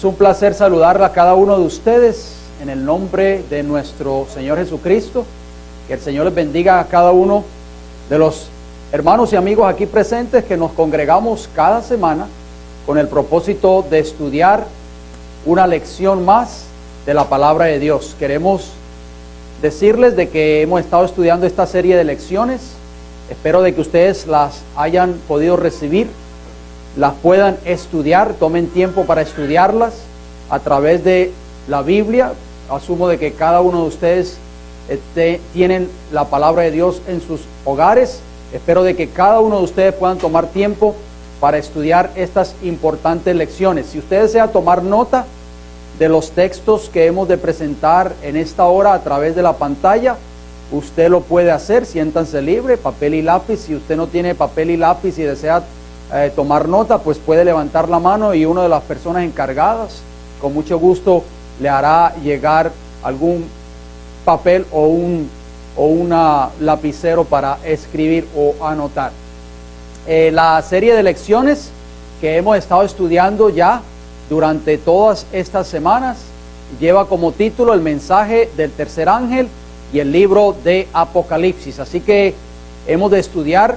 un placer saludarla a cada uno de ustedes en el nombre de nuestro Señor Jesucristo. Que el Señor les bendiga a cada uno de los hermanos y amigos aquí presentes que nos congregamos cada semana con el propósito de estudiar una lección más de la palabra de Dios. Queremos decirles de que hemos estado estudiando esta serie de lecciones. Espero de que ustedes las hayan podido recibir, las puedan estudiar, tomen tiempo para estudiarlas a través de la Biblia. Asumo de que cada uno de ustedes tienen la palabra de Dios en sus hogares. Espero de que cada uno de ustedes puedan tomar tiempo para estudiar estas importantes lecciones. Si usted desea tomar nota de los textos que hemos de presentar en esta hora a través de la pantalla, usted lo puede hacer. Siéntanse libre, papel y lápiz. Si usted no tiene papel y lápiz y desea tomar nota, pues puede levantar la mano y una de las personas encargadas con mucho gusto le hará llegar algún papel o una lapicero para escribir o anotar. La serie de lecciones que hemos estado estudiando ya durante todas estas semanas lleva como título el mensaje del tercer ángel y el libro de Apocalipsis. Así que hemos de estudiar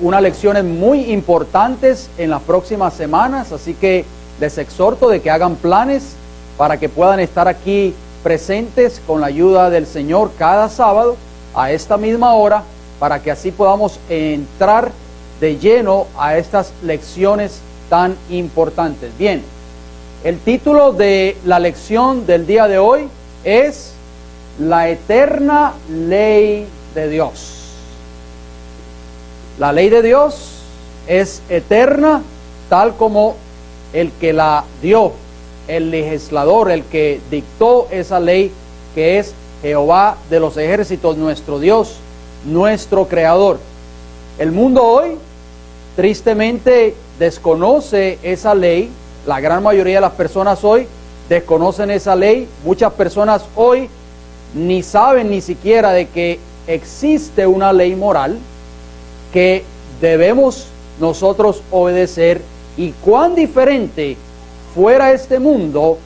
unas lecciones muy importantes en las próximas semanas, así que les exhorto de que hagan planes para que puedan estar aquí presentes con la ayuda del Señor cada sábado a esta misma hora, para que así podamos entrar de lleno a estas lecciones tan importantes. Bien, el título de la lección del día de hoy es La eterna ley de Dios. La ley de Dios es eterna, tal como el que la dio, el legislador, el que dictó esa ley, que es Jehová de los ejércitos, nuestro Dios, nuestro creador. El mundo hoy tristemente desconoce esa ley. La gran mayoría de las personas hoy desconocen esa ley. Muchas personas hoy ni saben ni siquiera de que existe una ley moral que debemos nosotros obedecer. Y cuán diferente fuera este mundo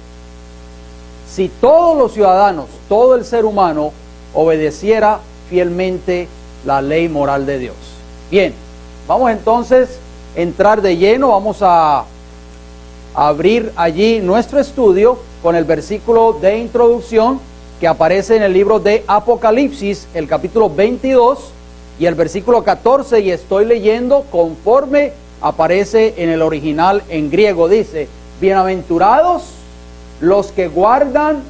si todos los ciudadanos, todo el ser humano obedeciera fielmente la ley moral de Dios. Bien, vamos entonces a entrar de lleno. Vamos a abrir allí nuestro estudio con el versículo de introducción que aparece en el libro de Apocalipsis, el capítulo 22 y el versículo 14, y estoy leyendo conforme aparece en el original en griego. Dice: bienaventurados los que guardan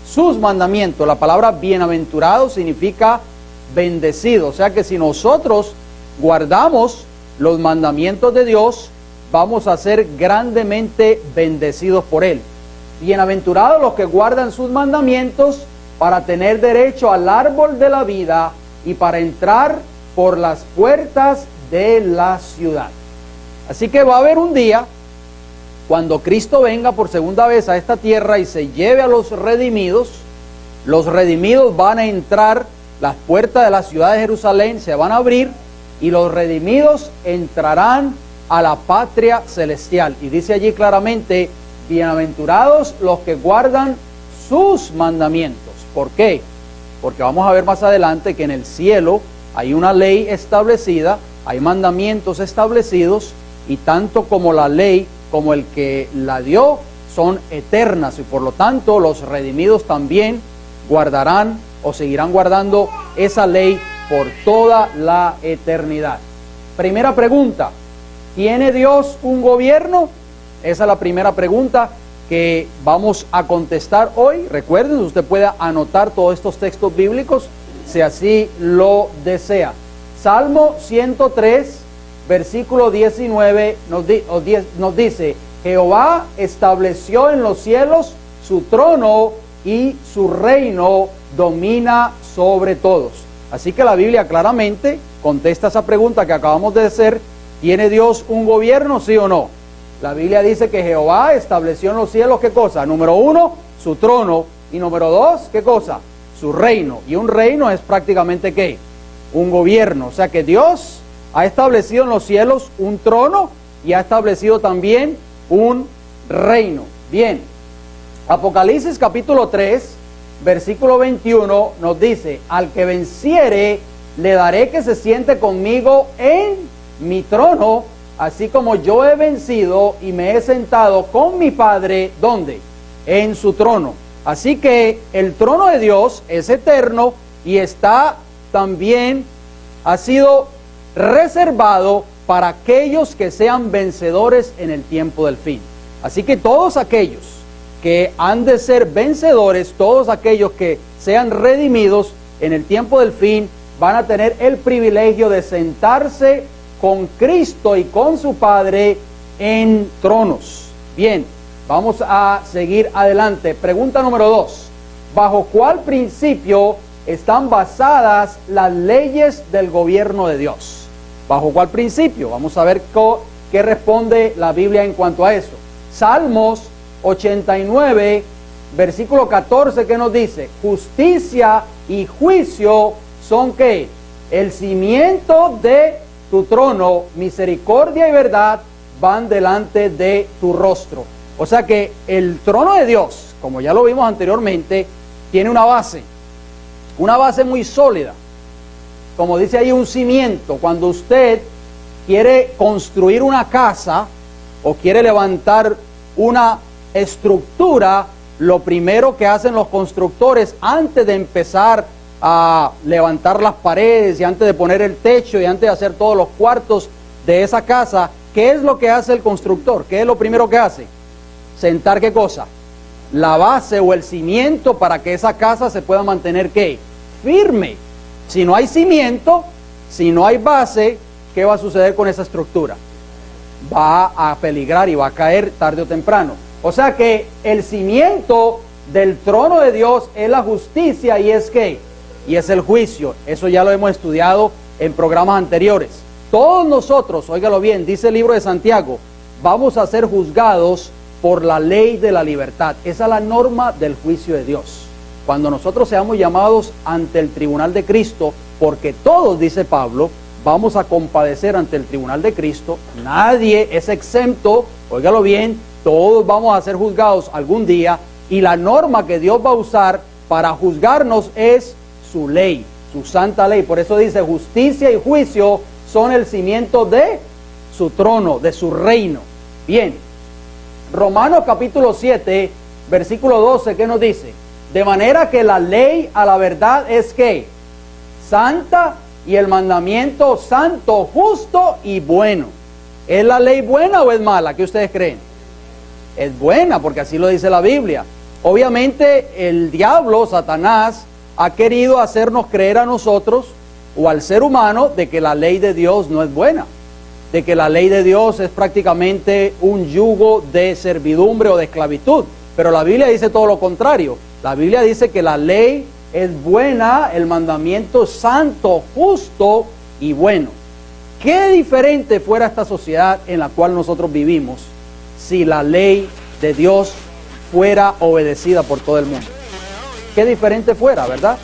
sus mandamientos. La palabra bienaventurado significa bendecido, o sea que si nosotros guardamos los mandamientos de Dios, vamos a ser grandemente bendecidos por Él. Bienaventurados los que guardan sus mandamientos para tener derecho al árbol de la vida y para entrar por las puertas de la ciudad. Así que va a haber un día cuando Cristo venga por segunda vez a esta tierra y se lleve a los redimidos van a entrar, las puertas de la ciudad de Jerusalén se van a abrir y los redimidos entrarán a la patria celestial. Y dice allí claramente: bienaventurados los que guardan sus mandamientos. ¿Por qué? Porque vamos a ver más adelante que en el cielo hay una ley establecida, hay mandamientos establecidos, y tanto como la ley como el que la dio son eternas, y por lo tanto los redimidos también guardarán o seguirán guardando esa ley por toda la eternidad. Primera pregunta: ¿tiene Dios un gobierno? Esa es la primera pregunta que vamos a contestar hoy. Recuerden, usted puede anotar todos estos textos bíblicos si así lo desea. Salmo 103, versículo 19 nos dice: Jehová estableció en los cielos su trono y su reino domina sobre todos. Así que la Biblia claramente contesta esa pregunta que acabamos de hacer: ¿tiene Dios un gobierno, sí o no? La Biblia dice que Jehová estableció en los cielos, ¿qué cosa? Número 1, su trono, y número 2, ¿qué cosa? Su reino. Y un reino es prácticamente ¿qué? Un gobierno. O sea que Dios ha establecido en los cielos un trono y ha establecido también un reino. Bien, Apocalipsis capítulo 3, versículo 21 nos dice: al que venciere, le daré que se siente conmigo en mi trono, así como yo he vencido y me he sentado con mi Padre, ¿dónde? En su trono. Así que el trono de Dios es eterno y está también, ha sido reservado para aquellos que sean vencedores en el tiempo del fin. Así que todos aquellos que han de ser vencedores, todos aquellos que sean redimidos en el tiempo del fin, van a tener el privilegio de sentarse con Cristo y con su Padre en tronos. Bien, vamos a seguir adelante. Pregunta número 2. ¿Bajo cuál principio están basadas las leyes del gobierno de Dios? ¿Bajo cuál principio? Vamos a ver qué responde la Biblia en cuanto a eso. Salmos 89, versículo 14, ¿qué nos dice? Justicia y juicio son ¿qué? El cimiento de tu trono, misericordia y verdad van delante de tu rostro. O sea que el trono de Dios, como ya lo vimos anteriormente, tiene una base muy sólida. Como dice ahí, un cimiento. Cuando usted quiere construir una casa o quiere levantar una estructura, lo primero que hacen los constructores antes de empezar a levantar las paredes y antes de poner el techo y antes de hacer todos los cuartos de esa casa, ¿qué es lo que hace el constructor? ¿Qué es lo primero que hace? Sentar ¿qué cosa? La base o el cimiento para que esa casa se pueda mantener ¿qué? Firme. Si no hay cimiento, si no hay base, ¿qué va a suceder con esa estructura? Va a peligrar y va a caer tarde o temprano. O sea que el cimiento del trono de Dios es la justicia y es ¿qué? Y es el juicio. Eso ya lo hemos estudiado en programas anteriores. Todos nosotros, óigalo bien, dice el libro de Santiago, vamos a ser juzgados por la ley de la libertad. Esa es la norma del juicio de Dios. Cuando nosotros seamos llamados ante el tribunal de Cristo, porque todos, dice Pablo, vamos a compadecer ante el tribunal de Cristo, nadie es exento, óigalo bien, todos vamos a ser juzgados algún día, y la norma que Dios va a usar para juzgarnos es su ley, su santa ley. Por eso dice, justicia y juicio son el cimiento de su trono, de su reino. Bien, Romanos capítulo 7, versículo 12, ¿qué nos dice? De manera que la ley a la verdad es ¿qué? Santa, y el mandamiento santo, justo y bueno. ¿Es la ley buena o es mala? ¿Qué ustedes creen? Es buena, porque así lo dice la Biblia. Obviamente el diablo, Satanás, ha querido hacernos creer a nosotros o al ser humano de que la ley de Dios no es buena, de que la ley de Dios es prácticamente un yugo de servidumbre o de esclavitud. Pero la Biblia dice todo lo contrario. La Biblia dice que la ley es buena, el mandamiento santo, justo y bueno. ¿Qué diferente fuera esta sociedad en la cual nosotros vivimos si la ley de Dios fuera obedecida por todo el mundo? Qué diferente fuera, ¿verdad?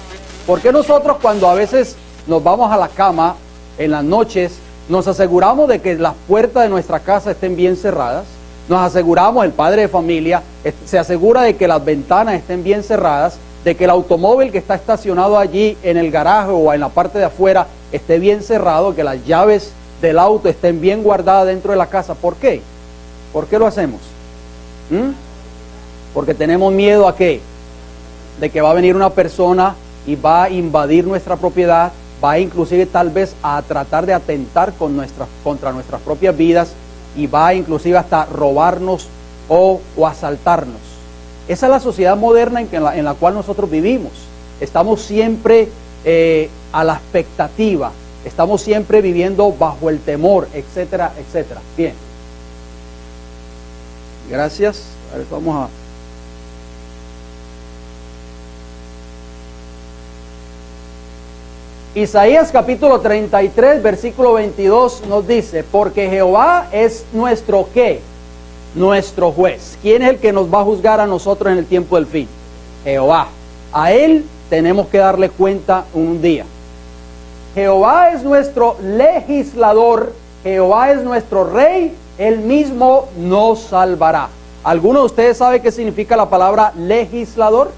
Porque nosotros cuando a veces nos vamos a la cama en las noches, nos aseguramos de que las puertas de nuestra casa estén bien cerradas, nos aseguramos, el padre de familia se asegura de que las ventanas estén bien cerradas, de que el automóvil que está estacionado allí en el garaje o en la parte de afuera esté bien cerrado, que las llaves del auto estén bien guardadas dentro de la casa. ¿Por qué? ¿Por qué lo hacemos? Porque tenemos miedo ¿a qué? De que va a venir una persona y va a invadir nuestra propiedad, va inclusive tal vez a tratar de atentar contra nuestras propias vidas y va inclusive hasta robarnos o asaltarnos. Esa es la sociedad moderna en la cual nosotros vivimos. Estamos siempre a la expectativa, estamos siempre viviendo bajo el temor, etcétera, etcétera. Bien. Gracias. A ver, vamos a... Isaías capítulo 33, versículo 22 nos dice, porque Jehová es nuestro ¿qué? Nuestro juez. ¿Quién es el que nos va a juzgar a nosotros en el tiempo del fin? Jehová. A Él tenemos que darle cuenta un día. Jehová es nuestro legislador, Jehová es nuestro rey, Él mismo nos salvará. ¿Alguno de ustedes sabe qué significa la palabra legislador?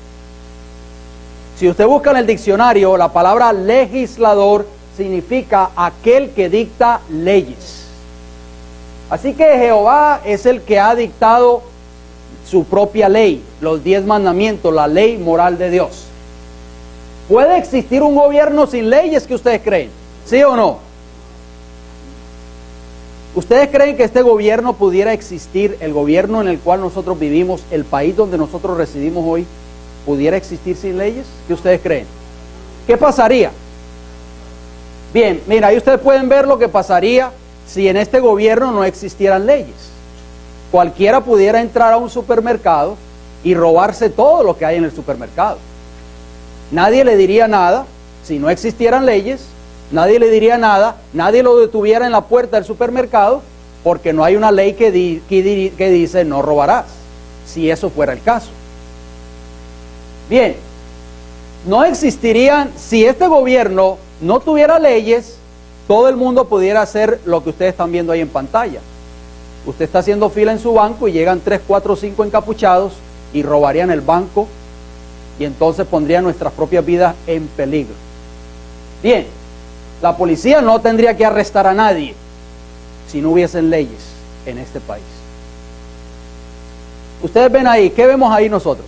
Si usted busca en el diccionario, la palabra legislador significa aquel que dicta leyes. Así que Jehová es el que ha dictado su propia ley, los 10 mandamientos, la ley moral de Dios. ¿Puede existir un gobierno sin leyes que ustedes creen? ¿Sí o no? ¿Ustedes creen que este gobierno pudiera existir, el gobierno en el cual nosotros vivimos, el país donde nosotros residimos hoy, pudiera existir sin leyes? ¿Qué ustedes creen? ¿Qué pasaría? Bien, mira, ahí ustedes pueden ver lo que pasaría si en este gobierno no existieran leyes. Cualquiera pudiera entrar a un supermercado y robarse todo lo que hay en el supermercado. Nadie le diría nada si no existieran leyes. Nadie le diría nada, nadie lo detuviera en la puerta del supermercado, porque no hay una ley que dice no robarás, si eso fuera el caso. Bien, no existirían, si este gobierno no tuviera leyes, todo el mundo pudiera hacer lo que ustedes están viendo ahí en pantalla. Usted está haciendo fila en su banco y llegan 3, 4, 5 encapuchados y robarían el banco, y entonces pondrían nuestras propias vidas en peligro. Bien, la policía no tendría que arrestar a nadie si no hubiesen leyes en este país. Ustedes ven ahí, ¿qué vemos ahí nosotros?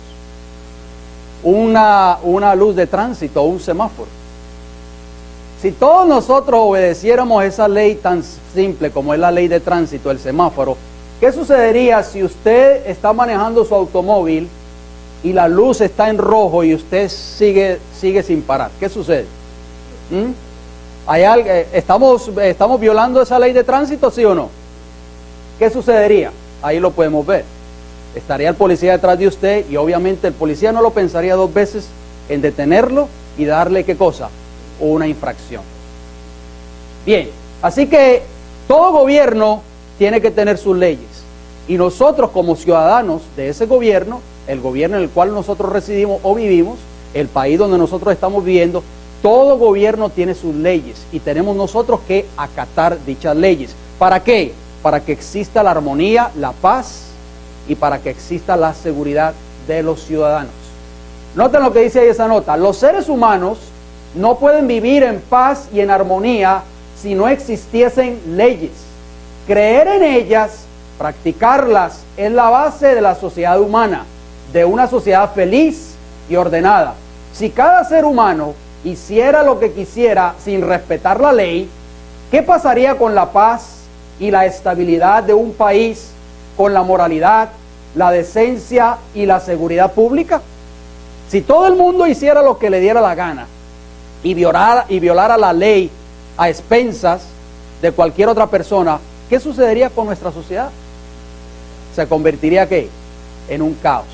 Una luz de tránsito, un semáforo. Si todos nosotros obedeciéramos esa ley tan simple como es la ley de tránsito, el semáforo, ¿qué sucedería si usted está manejando su automóvil y la luz está en rojo y usted sigue sin parar? ¿Qué sucede? ¿Estamos violando esa ley de tránsito, sí o no? ¿Qué sucedería? Ahí lo podemos ver. Estaría el policía detrás de usted y obviamente el policía no lo pensaría 2 veces en detenerlo y darle, ¿qué cosa? Una infracción. Bien, así que todo gobierno tiene que tener sus leyes y nosotros como ciudadanos de ese gobierno, el gobierno en el cual nosotros residimos o vivimos, el país donde nosotros estamos viviendo, todo gobierno tiene sus leyes y tenemos nosotros que acatar dichas leyes. ¿Para qué? Para que exista la armonía, la paz y para que exista la seguridad de los ciudadanos. Noten lo que dice ahí esa nota. Los seres humanos no pueden vivir en paz y en armonía si no existiesen leyes. Creer en ellas, practicarlas, es la base de la sociedad humana, de una sociedad feliz y ordenada. Si cada ser humano hiciera lo que quisiera sin respetar la ley, ¿qué pasaría con la paz y la estabilidad de un país, con la moralidad, la decencia y la seguridad pública? Si todo el mundo hiciera lo que le diera la gana y violara la ley a expensas de cualquier otra persona, ¿qué sucedería con nuestra sociedad? Se convertiría, ¿qué? En un caos.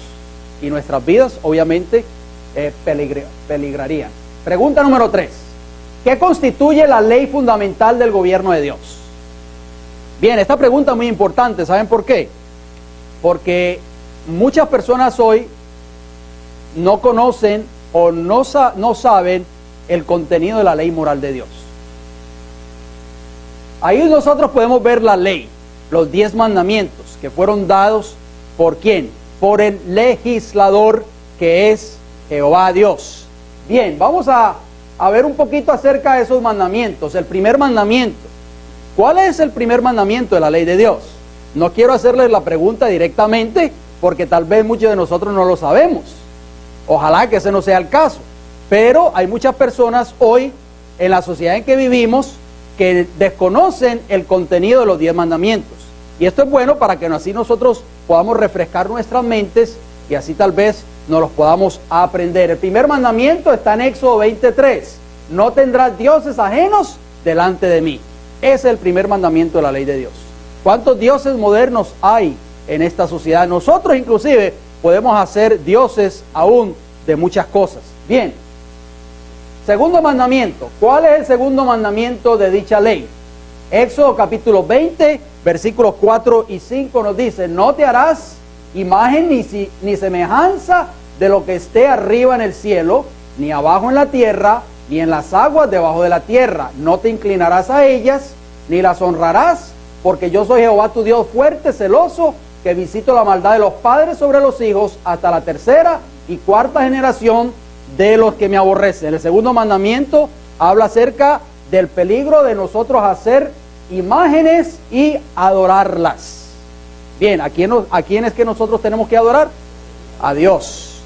Y nuestras vidas, obviamente, peligrarían. Pregunta número 3. ¿Qué constituye la ley fundamental del gobierno de Dios? Bien, esta pregunta es muy importante. ¿Saben por qué? Porque muchas personas hoy no conocen o no saben el contenido de la ley moral de Dios. Ahí nosotros podemos ver la ley, los 10 mandamientos que fueron dados ¿por quién? Por el legislador que es Jehová Dios. Bien, vamos a ver un poquito acerca de esos mandamientos. El primer mandamiento. ¿Cuál es el primer mandamiento de la ley de Dios? No quiero hacerles la pregunta directamente porque tal vez muchos de nosotros no lo sabemos. Ojalá que ese no sea el caso. Pero hay muchas personas hoy en la sociedad en que vivimos que desconocen el contenido de los 10 mandamientos. Y esto es bueno para que así nosotros podamos refrescar nuestras mentes y así tal vez nos los podamos aprender. El primer mandamiento está en Éxodo 23. No tendrás dioses ajenos delante de mí. Ese es el primer mandamiento de la ley de Dios. ¿Cuántos dioses modernos hay en esta sociedad? Nosotros inclusive podemos hacer dioses aún de muchas cosas. Bien. Segundo mandamiento. ¿Cuál es el segundo mandamiento de dicha ley? Éxodo capítulo 20, versículos 4 y 5 nos dice: no te harás imagen ni semejanza de lo que esté arriba en el cielo, ni abajo en la tierra, ni en las aguas debajo de la tierra. No te inclinarás a ellas, ni las honrarás, porque yo soy Jehová tu Dios fuerte, celoso, que visito la maldad de los padres sobre los hijos hasta la tercera y cuarta generación de los que me aborrecen. El segundo mandamiento habla acerca del peligro de nosotros hacer imágenes y adorarlas. Bien, ¿a quién es que nosotros tenemos que adorar? A Dios.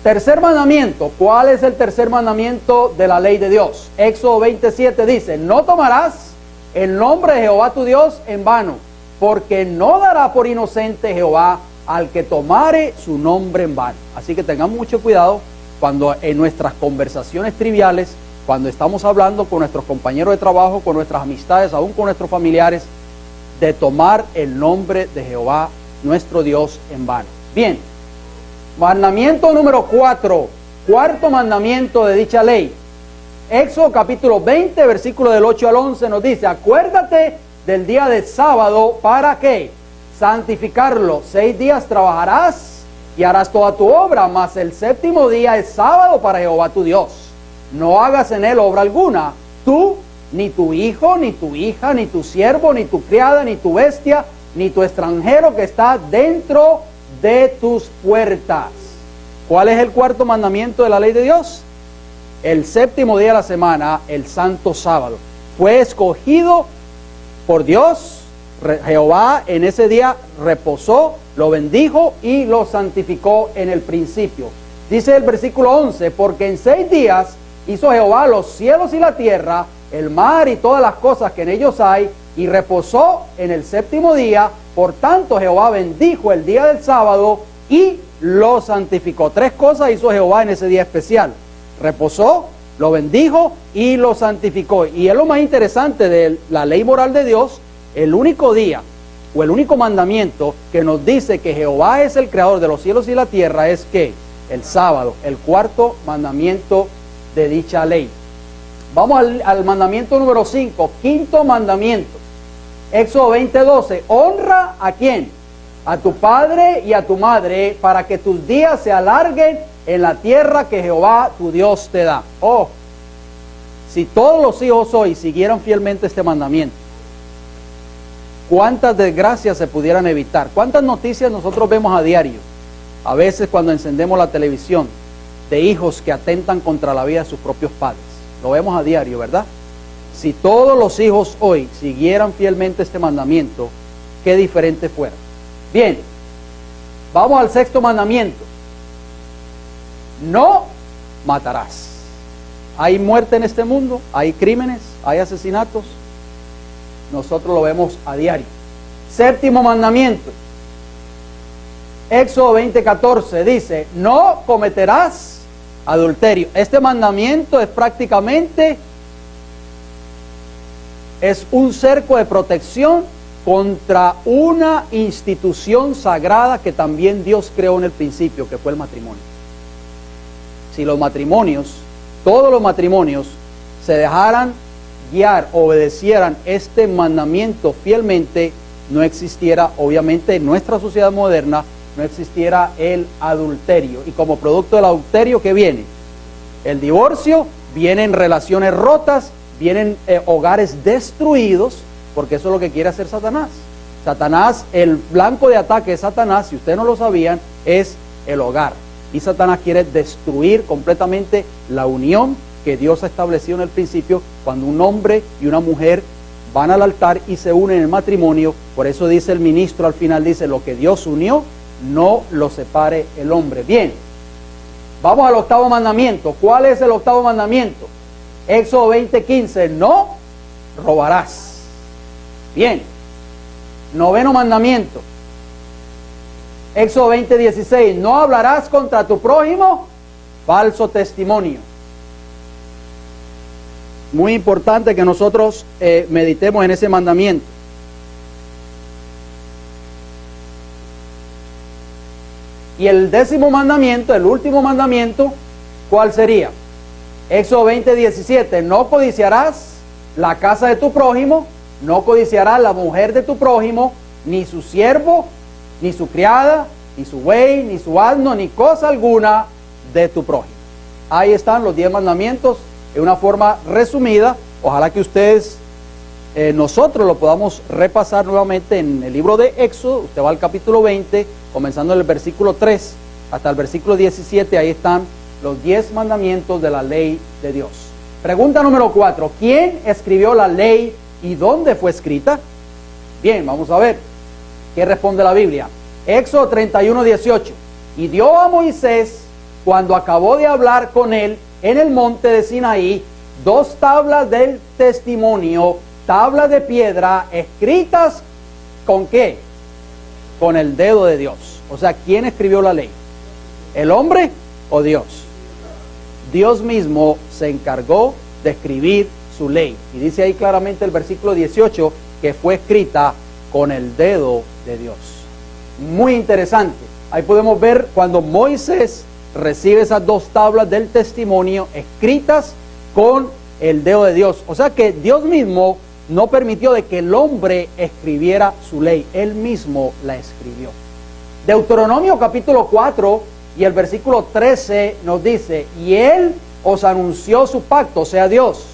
Tercer mandamiento. ¿Cuál es el tercer mandamiento de la ley de Dios? Éxodo 27 dice: no tomarás el nombre de Jehová tu Dios en vano, porque no dará por inocente Jehová al que tomare su nombre en vano. Así que tengamos mucho cuidado cuando en nuestras conversaciones triviales, cuando estamos hablando con nuestros compañeros de trabajo, con nuestras amistades, aún con nuestros familiares, de tomar el nombre de Jehová nuestro Dios en vano. Bien, mandamiento número 4, cuarto mandamiento de dicha ley. Éxodo capítulo 20, versículo del 8 al 11 nos dice: acuérdate del día de sábado, ¿para qué? Santificarlo. 6 días trabajarás y harás toda tu obra, mas el séptimo día es sábado para Jehová tu Dios. No hagas en él obra alguna, tú, ni tu hijo, ni tu hija, ni tu siervo, ni tu criada, ni tu bestia, ni tu extranjero que está dentro de tus puertas. ¿Cuál es el cuarto mandamiento de la ley de Dios? El séptimo día de la semana, el santo sábado, fue escogido por Dios. Jehová en ese día reposó, lo bendijo y lo santificó en el principio. Dice el versículo 11: porque en 6 días hizo Jehová los cielos y la tierra, el mar y todas las cosas que en ellos hay, y reposó en el séptimo día. Por tanto Jehová bendijo el día del sábado y lo santificó. 3 cosas hizo Jehová en ese día especial: reposó, lo bendijo y lo santificó. Y es lo más interesante de la ley moral de Dios. El único día o el único mandamiento que nos dice que Jehová es el creador de los cielos y la tierra es que el sábado, el cuarto mandamiento de dicha ley. Vamos al mandamiento número 5, quinto mandamiento. Éxodo 20:12. Honra ¿a quién? A tu padre y a tu madre, para que tus días se alarguen en la tierra que Jehová tu Dios te da. Oh, si todos los hijos hoy siguieran fielmente este mandamiento, cuántas desgracias se pudieran evitar. Cuántas noticias nosotros vemos a diario, a veces cuando encendemos la televisión, de hijos que atentan contra la vida de sus propios padres. Lo vemos a diario, ¿verdad? Si todos los hijos hoy siguieran fielmente este mandamiento, qué diferente fuera. Bien, vamos al sexto mandamiento. No matarás. Hay muerte en este mundo, hay crímenes, hay asesinatos. Nosotros lo vemos a diario. Séptimo mandamiento. Éxodo 20:14 dice: no cometerás adulterio. Este mandamiento es prácticamente un cerco de protección contra una institución sagrada que también Dios creó en el principio, que fue el matrimonio. Si los matrimonios, todos los matrimonios, se dejaran guiar, obedecieran este mandamiento fielmente, no existiera, obviamente, en nuestra sociedad moderna, no existiera el adulterio. Y como producto del adulterio, ¿qué viene? El divorcio, vienen relaciones rotas, vienen hogares destruidos, porque eso es lo que quiere hacer Satanás. Satanás, el blanco de ataque de Satanás, si ustedes no lo sabían, es el hogar. Y Satanás quiere destruir completamente la unión que Dios ha establecido en el principio, cuando un hombre y una mujer van al altar y se unen en el matrimonio. Por eso dice el ministro al final, dice: lo que Dios unió, no lo separe el hombre. Bien, vamos al octavo mandamiento. ¿Cuál es el octavo mandamiento? Éxodo 20:15, no robarás. Bien, noveno mandamiento. Éxodo 20:16, no hablarás contra tu prójimo falso testimonio. Muy importante que nosotros meditemos en ese mandamiento. Y el décimo mandamiento, el último mandamiento, ¿cuál sería? Éxodo 20:17, no codiciarás la casa de tu prójimo, no codiciarás la mujer de tu prójimo, ni su siervo, ni su criada, ni su buey, ni su asno, ni cosa alguna de tu prójimo. Ahí están los 10 mandamientos en una forma resumida. Ojalá que ustedes nosotros lo podamos repasar nuevamente en el libro de Éxodo. Usted va al capítulo 20, comenzando en el versículo 3 hasta el versículo 17, ahí están los 10 mandamientos de la ley de Dios. Pregunta número 4, ¿quién escribió la ley y dónde fue escrita? Bien, vamos a ver qué responde la Biblia. Éxodo 31, 18. Y dio a Moisés, cuando acabó de hablar con él en el monte de Sinaí, 2 tablas del testimonio, tablas de piedra, escritas ¿con qué? Con el dedo de Dios. O sea, ¿quién escribió la ley? ¿El hombre o Dios? Dios mismo se encargó de escribir su ley. Y dice ahí claramente el versículo 18 que fue escrita con el dedo de Dios. Muy interesante. Ahí podemos ver cuando Moisés recibe esas 2 tablas del testimonio escritas con el dedo de Dios. O sea que Dios mismo no permitió de que el hombre escribiera su ley. Él mismo la escribió. Deuteronomio capítulo 4 y el versículo 13 nos dice: y él os anunció su pacto, o sea Dios,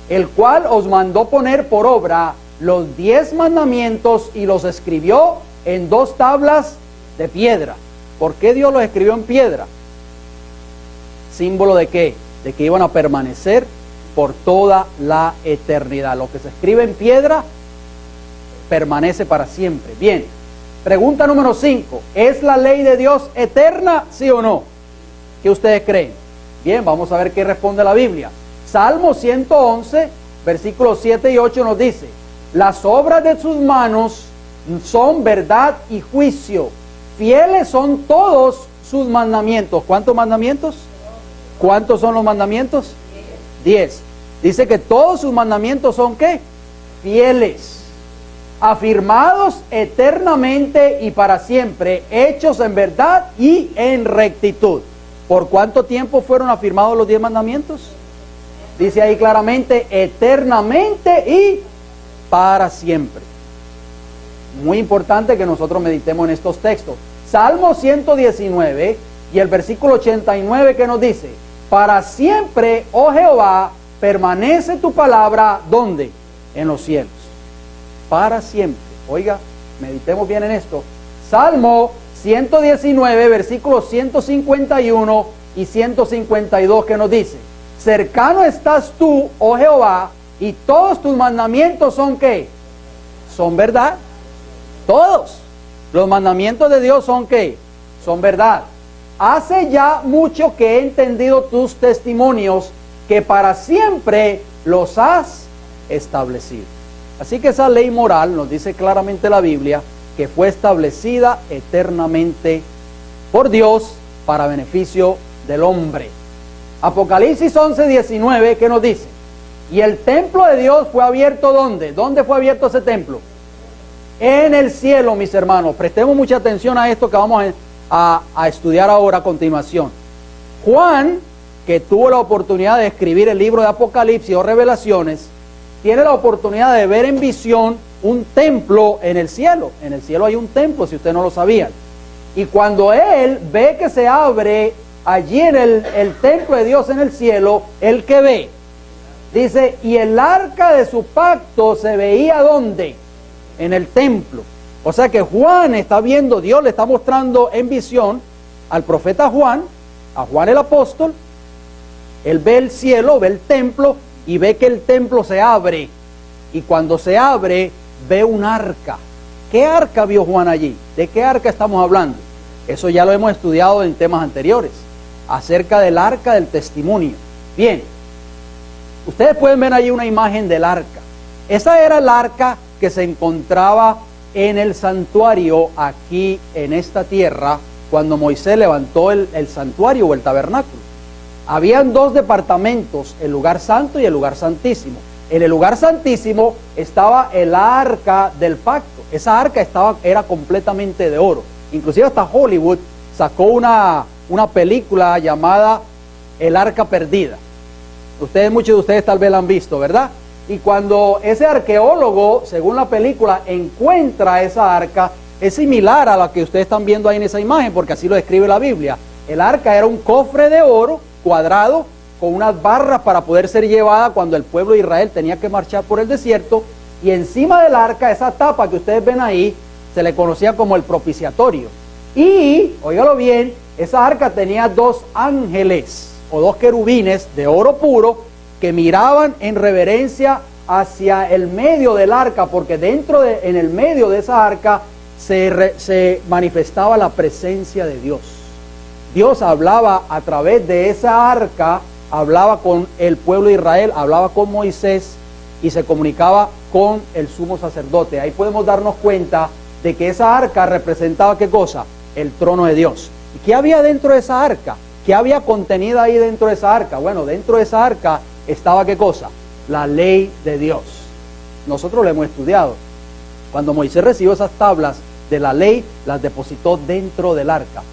el cual os mandó poner por obra los 10 mandamientos y los escribió en 2 tablas de piedra. ¿Por qué Dios los escribió en piedra? ¿Símbolo de qué? De que iban a permanecer por toda la eternidad. Lo que se escribe en piedra permanece para siempre. Bien, pregunta número 5. ¿Es la ley de Dios eterna, sí o no? ¿Qué ustedes creen? Bien, vamos a ver qué responde la Biblia. Salmo 111, versículos 7 y 8 nos dice: las obras de sus manos son verdad y juicio. Fieles son todos sus mandamientos. ¿Cuántos mandamientos? ¿Cuántos son los mandamientos? 10. Dice que todos sus mandamientos son ¿qué? Fieles, afirmados eternamente y para siempre, hechos en verdad y en rectitud. ¿Por cuánto tiempo fueron afirmados los 10 mandamientos? Dice ahí claramente, eternamente y para siempre. Muy importante que nosotros meditemos en estos textos. Salmo 119 y el versículo 89 que nos dice: para siempre, oh Jehová, permanece tu palabra, ¿dónde? En los cielos. Para siempre. Oiga, meditemos bien en esto. Salmo 119, versículos 151 y 152 que nos dice: cercano estás tú, oh Jehová, y todos tus mandamientos son ¿qué? Son verdad. Todos los mandamientos de Dios son ¿qué? Son verdad. Hace ya mucho que he entendido tus testimonios, que para siempre los has establecido. Así que esa ley moral, nos dice claramente la Biblia, que fue establecida eternamente por Dios para beneficio del hombre. Apocalipsis 11:19, ¿qué nos dice? Y el templo de Dios fue abierto, ¿dónde? ¿Dónde fue abierto ese templo? En el cielo, mis hermanos. Prestemos mucha atención a esto que vamos a estudiar ahora a continuación. Juan, que tuvo la oportunidad de escribir el libro de Apocalipsis o Revelaciones, tiene la oportunidad de ver en visión un templo en el cielo. En el cielo hay un templo, si ustedes no lo sabían. Y cuando él ve que se abre allí en el templo de Dios en el cielo, ¿él qué ve? Dice, y el arca de su pacto se veía ¿dónde? En el templo. O sea que Juan está viendo, Dios le está mostrando en visión al profeta Juan, a Juan el apóstol. Él ve el cielo, ve el templo y ve que el templo se abre. Y cuando se abre, ve un arca. ¿Qué arca vio Juan allí? ¿De qué arca estamos hablando? Eso ya lo hemos estudiado en temas anteriores, acerca del arca del testimonio. Bien, ustedes pueden ver allí una imagen del arca. Esa era el arca que se encontraba en el santuario aquí en esta tierra cuando Moisés levantó el santuario o el tabernáculo. Habían 2 departamentos, el lugar santo y el lugar santísimo. En el lugar santísimo estaba el arca del pacto. Esa arca era completamente de oro. Inclusive hasta Hollywood sacó una película llamada El Arca Perdida. Muchos de ustedes tal vez la han visto, ¿verdad? Y cuando ese arqueólogo, según la película, encuentra esa arca, es similar a la que ustedes están viendo ahí en esa imagen, porque así lo describe la Biblia. El arca era un cofre de oro cuadrado con unas barras para poder ser llevada cuando el pueblo de Israel tenía que marchar por el desierto, Y encima del arca, esa tapa que ustedes ven ahí, se le conocía como el propiciatorio. Y, óigalo bien, esa arca tenía 2 ángeles o 2 querubines de oro puro que miraban en reverencia hacia el medio del arca, porque en el medio de esa arca se manifestaba la presencia de Dios. Dios hablaba a través de esa arca, hablaba con el pueblo de Israel, hablaba con Moisés y se comunicaba con el sumo sacerdote. Ahí podemos darnos cuenta de que esa arca representaba ¿qué cosa? El trono de Dios. ¿Y qué había dentro de esa arca? ¿Qué había contenido ahí dentro de esa arca? Bueno, dentro de esa arca estaba ¿qué cosa? La ley de Dios. Nosotros lo hemos estudiado. Cuando Moisés recibió esas tablas de la ley, las depositó dentro del arca.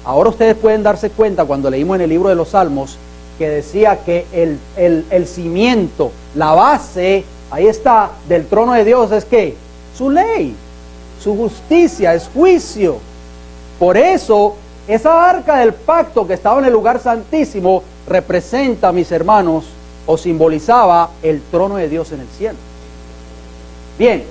Ahora ustedes pueden darse cuenta cuando leímos en el libro de los Salmos que decía que el cimiento, la base, ahí está, del trono de Dios es ¿qué? Su ley, su justicia, es juicio. Por eso, esa arca del pacto que estaba en el lugar santísimo representa, mis hermanos, o simbolizaba el trono de Dios en el cielo. Bien,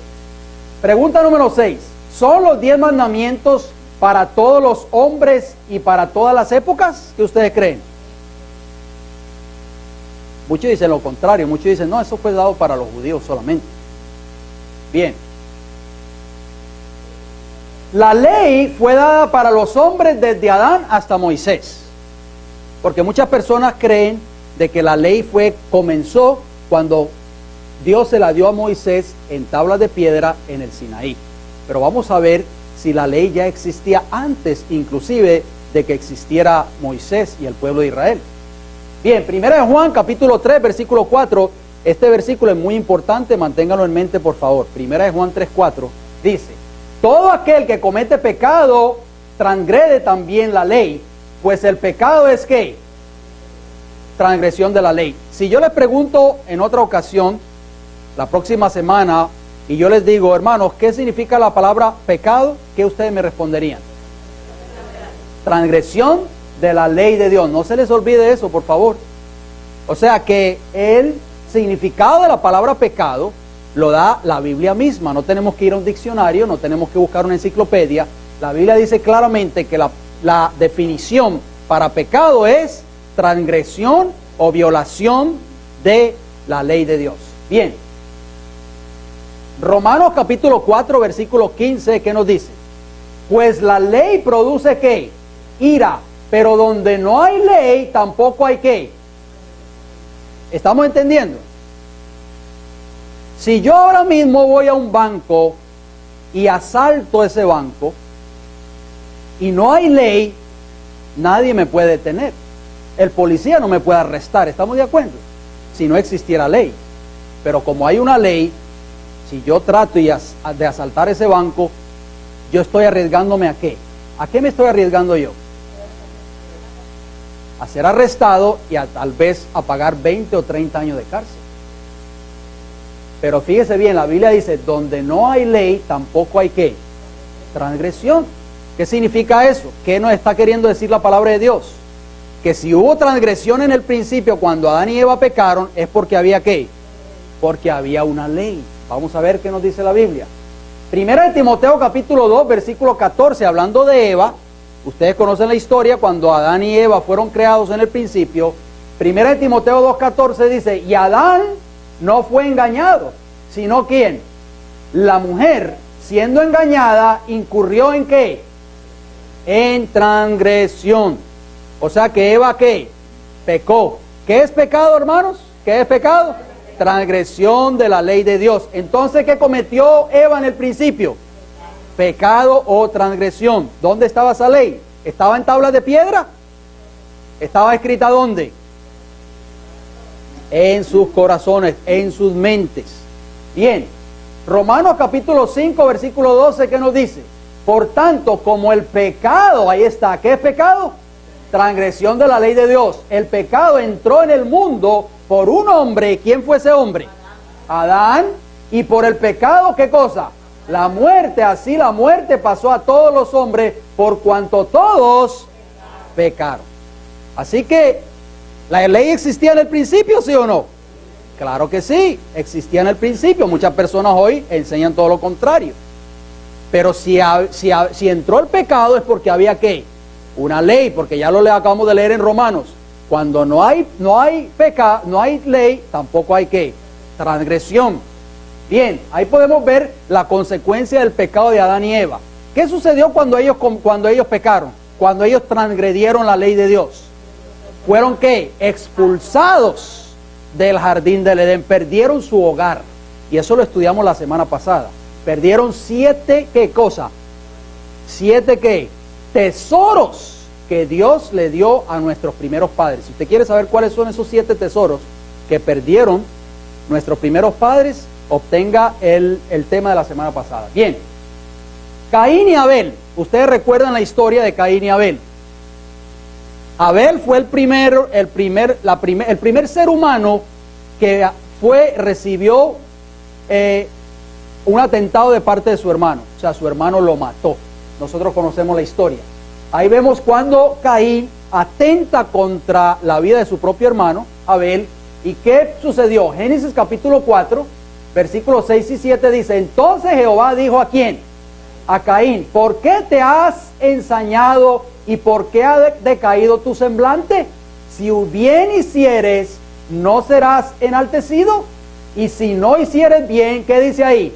pregunta número 6. ¿Son los 10 mandamientos para todos los hombres y para todas las épocas? ¿Qué ustedes creen? Muchos dicen lo contrario, muchos dicen, no, eso fue dado para los judíos solamente. Bien. La ley fue dada para los hombres desde Adán hasta Moisés. Porque muchas personas creen de que la ley comenzó cuando Dios se la dio a Moisés en tablas de piedra en el Sinaí. Pero vamos a ver si la ley ya existía antes, inclusive, de que existiera Moisés y el pueblo de Israel. Bien, 1 Juan capítulo 3, versículo 4, este versículo es muy importante, manténgalo en mente por favor. 1 Juan 3, 4, dice, todo aquel que comete pecado transgrede también la ley, pues el pecado es ¿qué? Transgresión de la ley. Si yo les pregunto en otra ocasión, la próxima semana, y yo les digo, hermanos, ¿qué significa la palabra pecado? ¿Qué ustedes me responderían? Transgresión de la ley de Dios. No se les olvide eso, por favor. O sea que el significado de la palabra pecado lo da la Biblia misma. No tenemos que ir a un diccionario, no tenemos que buscar una enciclopedia. La Biblia dice claramente que la definición para pecado es transgresión o violación de la ley de Dios. Bien. Romanos capítulo 4, versículo 15, ¿qué nos dice? Pues la ley produce ¿qué? Ira, pero donde no hay ley, tampoco hay ¿qué? ¿Estamos entendiendo? Si yo ahora mismo voy a un banco y asalto ese banco y no hay ley, nadie me puede detener. El policía no me puede arrestar, ¿estamos de acuerdo? Si no existiera ley. Pero como hay una ley, si yo trato de asaltar ese banco, yo estoy arriesgándome ¿a qué? ¿A qué me estoy arriesgando yo? A ser arrestado y tal vez a pagar 20 o 30 años de cárcel. Pero fíjese bien, la Biblia dice, donde no hay ley, tampoco hay ¿qué? Transgresión. ¿Qué significa eso? ¿Qué nos está queriendo decir la palabra de Dios? Que si hubo transgresión en el principio, cuando Adán y Eva pecaron, es porque había ¿qué? Porque había una ley. Vamos a ver qué nos dice la Biblia. Primera de Timoteo capítulo 2, versículo 14, hablando de Eva. Ustedes conocen la historia cuando Adán y Eva fueron creados en el principio. Primera de Timoteo 2, 14 dice, y Adán no fue engañado, sino ¿quién? La mujer, siendo engañada, incurrió ¿en qué? En transgresión. O sea que Eva ¿qué? Pecó. ¿Qué es pecado, hermanos? ¿Qué es pecado? Transgresión de la ley de Dios. Entonces, ¿qué cometió Eva en el principio? Pecado o transgresión. ¿Dónde estaba esa ley? ¿Estaba en tablas de piedra? ¿Estaba escrita dónde? En sus corazones, en sus mentes. Bien, Romanos capítulo 5, versículo 12, ¿qué nos dice? Por tanto, como el pecado, ahí está, ¿qué es pecado? Transgresión de la ley de Dios. El pecado entró en el mundo por un hombre. ¿Quién fue ese hombre? Adán. Y por el pecado, ¿qué cosa? La muerte. Así la muerte pasó a todos los hombres por cuanto todos pecaron. Así que, ¿la ley existía en el principio, sí o no? Claro que sí, existía en el principio. Muchas personas hoy enseñan todo lo contrario. Pero si entró el pecado es porque había ¿qué? Una ley, porque ya lo acabamos de leer en Romanos. Cuando no hay pecado, no hay ley, tampoco hay ¿qué? Transgresión. Bien, ahí podemos ver la consecuencia del pecado de Adán y Eva. ¿Qué sucedió cuando ellos pecaron? Cuando ellos transgredieron la ley de Dios. Fueron ¿qué? Expulsados del jardín del Edén, perdieron su hogar. Y eso lo estudiamos la semana pasada. Perdieron 7, ¿qué cosa? 7 ¿qué? Tesoros que Dios le dio a nuestros primeros padres. Si usted quiere saber cuáles son esos 7 tesoros que perdieron nuestros primeros padres, obtenga el tema de la semana pasada. Bien, Caín y Abel. Ustedes recuerdan la historia de Caín y Abel. Abel fue el primer ser humano que recibió un atentado de parte de su hermano. O sea, su hermano lo mató. Nosotros conocemos la historia. Ahí vemos cuando Caín atenta contra la vida de su propio hermano, Abel. ¿Y qué sucedió? Génesis capítulo 4, versículos 6 y 7 dice: entonces Jehová dijo ¿a quién? A Caín: ¿por qué te has ensañado y por qué ha decaído tu semblante? Si bien hicieres, ¿no serás enaltecido? Y si no hicieres bien, ¿qué dice ahí?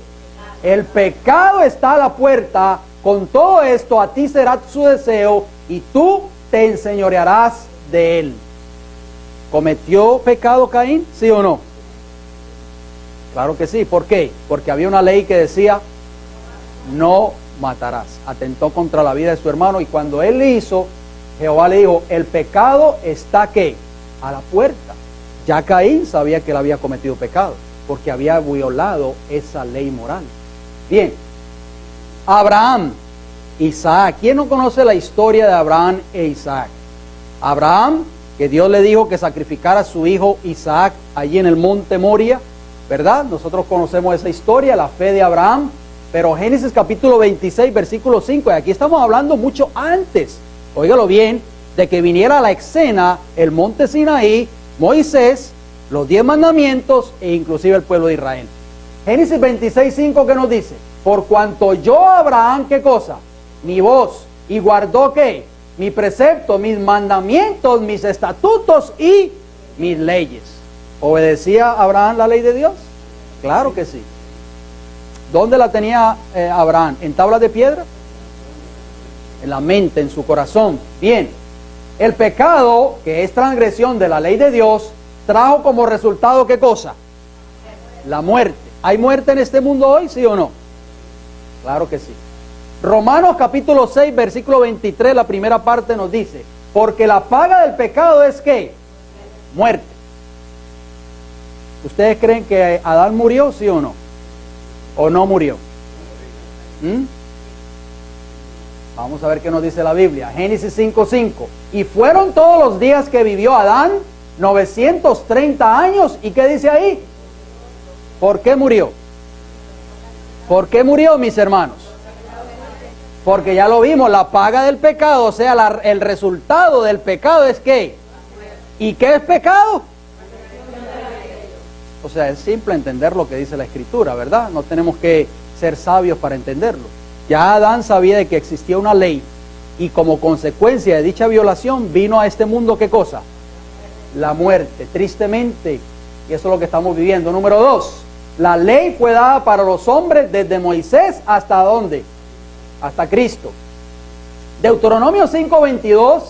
El pecado está a la puerta, con todo esto a ti será su deseo y tú te enseñorearás de él. ¿Cometió pecado Caín? ¿Sí o no? Claro que sí. ¿Por qué? Porque había una ley que decía: no matarás. Atentó contra la vida de su hermano, y cuando él le hizo, Jehová le dijo: el pecado está ¿qué? A la puerta. Ya Caín sabía que él había cometido pecado, porque había violado esa ley moral. Bien, Abraham, Isaac. ¿Quién no conoce la historia de Abraham e Isaac? Abraham, que Dios le dijo que sacrificara a su hijo Isaac allí en el monte Moria, ¿verdad? Nosotros conocemos esa historia, la fe de Abraham. Pero Génesis capítulo 26, versículo 5, y aquí estamos hablando mucho antes, óigalo bien, de que viniera la escena, el monte Sinaí, Moisés, los 10 mandamientos e inclusive el pueblo de Israel. Génesis 26, 5, ¿qué nos dice? Por cuanto yo Abraham, ¿qué cosa? Mi voz, y guardó ¿qué? Mi precepto, mis mandamientos, mis estatutos y mis leyes. ¿Obedecía Abraham la ley de Dios? Claro que sí. ¿Dónde la tenía Abraham? ¿En tablas de piedra? En la mente, en su corazón. Bien, el pecado, que es transgresión de la ley de Dios, trajo como resultado ¿qué cosa? La muerte. ¿Hay muerte en este mundo hoy, sí o no? Claro que sí. Romanos capítulo 6, versículo 23, la primera parte nos dice: porque la paga del pecado es ¿qué? Muerte. ¿Ustedes creen que Adán murió, sí o no? ¿O no murió? Vamos a ver qué nos dice la Biblia. Génesis 5:5. Y fueron todos los días que vivió Adán 930 años. ¿Y qué dice ahí? ¿Por qué murió? ¿Por qué murió, mis hermanos? Porque ya lo vimos, la paga del pecado, o sea, el resultado del pecado es ¿qué? ¿Y qué es pecado? O sea, es simple entender lo que dice la Escritura, ¿verdad? No tenemos que ser sabios para entenderlo. Ya Adán sabía de que existía una ley, y como consecuencia de dicha violación vino a este mundo ¿qué cosa? La muerte, tristemente, y eso es lo que estamos viviendo. Número 2, la ley fue dada para los hombres desde Moisés hasta ¿dónde? Hasta Cristo. Deuteronomio 5:22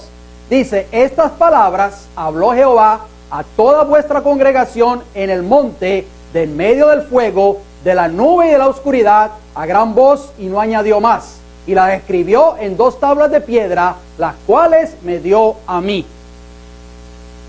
dice: estas palabras habló Jehová a toda vuestra congregación en el monte, de en medio del fuego, de la nube y de la oscuridad, a gran voz, y no añadió más. Y la escribió en 2 tablas de piedra, las cuales me dio a mí.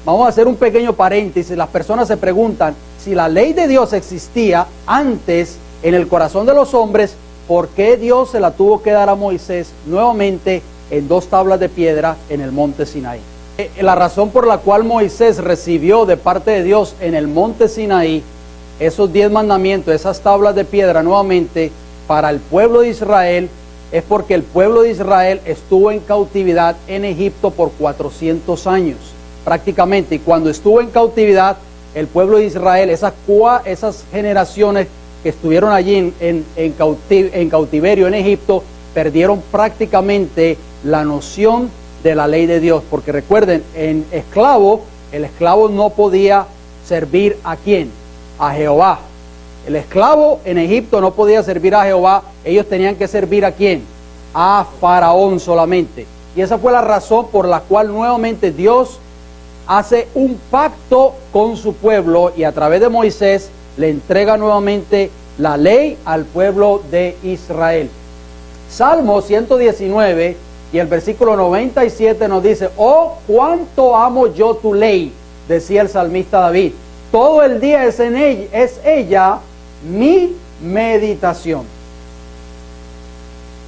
Vamos a hacer un pequeño paréntesis. Las personas se preguntan, si la ley de Dios existía antes en el corazón de los hombres, ¿por qué Dios se la tuvo que dar a Moisés nuevamente en 2 tablas de piedra en el monte Sinaí? La razón por la cual Moisés recibió de parte de Dios en el monte Sinaí esos 10 mandamientos, esas tablas de piedra nuevamente para el pueblo de Israel, es porque el pueblo de Israel estuvo en cautividad en Egipto por 400 años prácticamente, y cuando estuvo en cautividad el pueblo de Israel, esas generaciones que estuvieron allí en cautiverio en Egipto, perdieron prácticamente la noción de la ley de Dios, porque recuerden, el esclavo no podía servir ¿a quién? A Jehová. El esclavo en Egipto no podía servir a Jehová, ellos tenían que servir ¿a quién? A Faraón solamente. Y esa fue la razón por la cual nuevamente Dios hace un pacto con su pueblo y a través de Moisés le entrega nuevamente la ley al pueblo de Israel. Salmo 119 y el versículo 97 nos dice: oh, cuánto amo yo tu ley, decía el salmista David. Todo el día es ella mi meditación.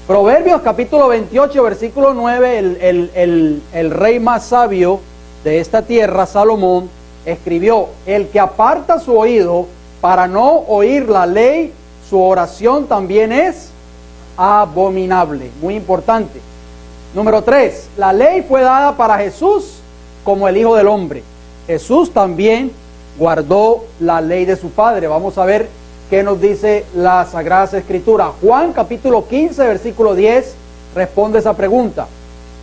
Proverbios capítulo 28, versículo 9, el rey más sabio de esta tierra, Salomón, escribió: el que aparta su oído para no oír la ley, su oración también es abominable. Muy importante. Número 3, la ley fue dada para Jesús como el Hijo del Hombre. Jesús también guardó la ley de su Padre. Vamos a ver qué nos dice las Sagradas Escrituras. Juan capítulo 15, versículo 10, responde esa pregunta.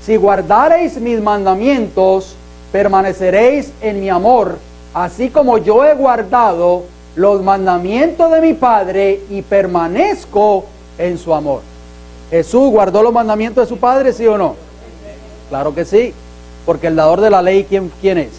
Si guardareis mis mandamientos, permaneceréis en mi amor, así como yo he guardado los mandamientos de mi Padre y permanezco en su amor. ¿Jesús guardó los mandamientos de su Padre, sí o no? Claro que sí, porque el dador de la ley, ¿quién es?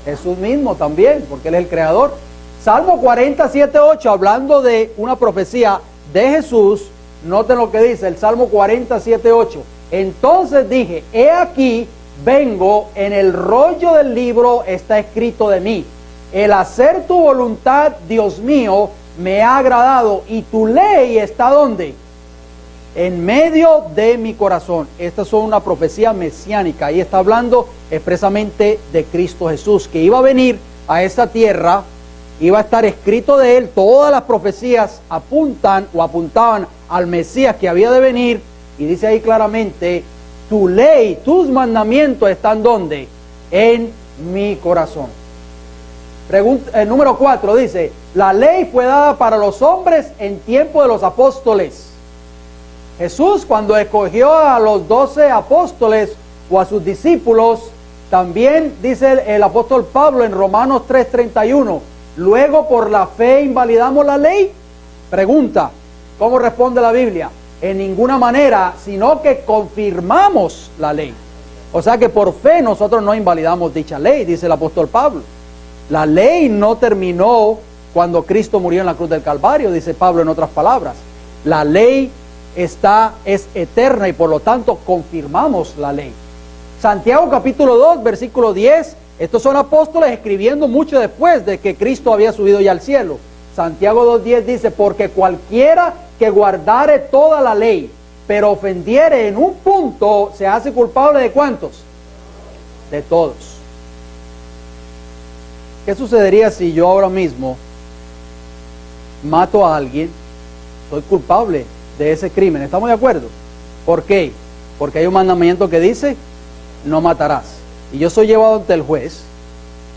Jesús mismo también, porque Él es el creador. Salmo 47, 8, hablando de una profecía de Jesús, noten lo que dice el Salmo 47, 8. Entonces dije: he aquí, vengo, en el rollo del libro está escrito de mí. El hacer tu voluntad, Dios mío, me ha agradado, y tu ley está ¿dónde? En medio de mi corazón. Esta es una profecía mesiánica. Ahí está hablando expresamente de Cristo Jesús, que iba a venir a esta tierra, iba a estar escrito de Él. Todas las profecías apuntaban al Mesías que había de venir, y dice ahí claramente: tu ley, tus mandamientos están ¿dónde? En mi corazón. Número 4 dice: la ley fue dada para los hombres en tiempo de los apóstoles. Jesús, cuando escogió a los 12 apóstoles o a sus discípulos, también dice el apóstol Pablo en Romanos 3:31, luego por la fe invalidamos la ley. Pregunta, ¿cómo responde la Biblia? En ninguna manera, sino que confirmamos la ley. O sea que por fe nosotros no invalidamos dicha ley, dice el apóstol Pablo. La ley no terminó cuando Cristo murió en la cruz del Calvario, dice Pablo en otras palabras. La ley es eterna y por lo tanto confirmamos la ley. Santiago capítulo 2, versículo 10, estos son apóstoles escribiendo mucho después de que Cristo había subido ya al cielo. Santiago 2:10 dice: porque cualquiera que guardare toda la ley, pero ofendiere en un punto, se hace culpable ¿de cuántos? De todos. ¿Qué sucedería si yo ahora mismo mato a alguien? Soy culpable de ese crimen. ¿Estamos de acuerdo? ¿Por qué? Porque hay un mandamiento que dice: no matarás. Y yo soy llevado ante el juez,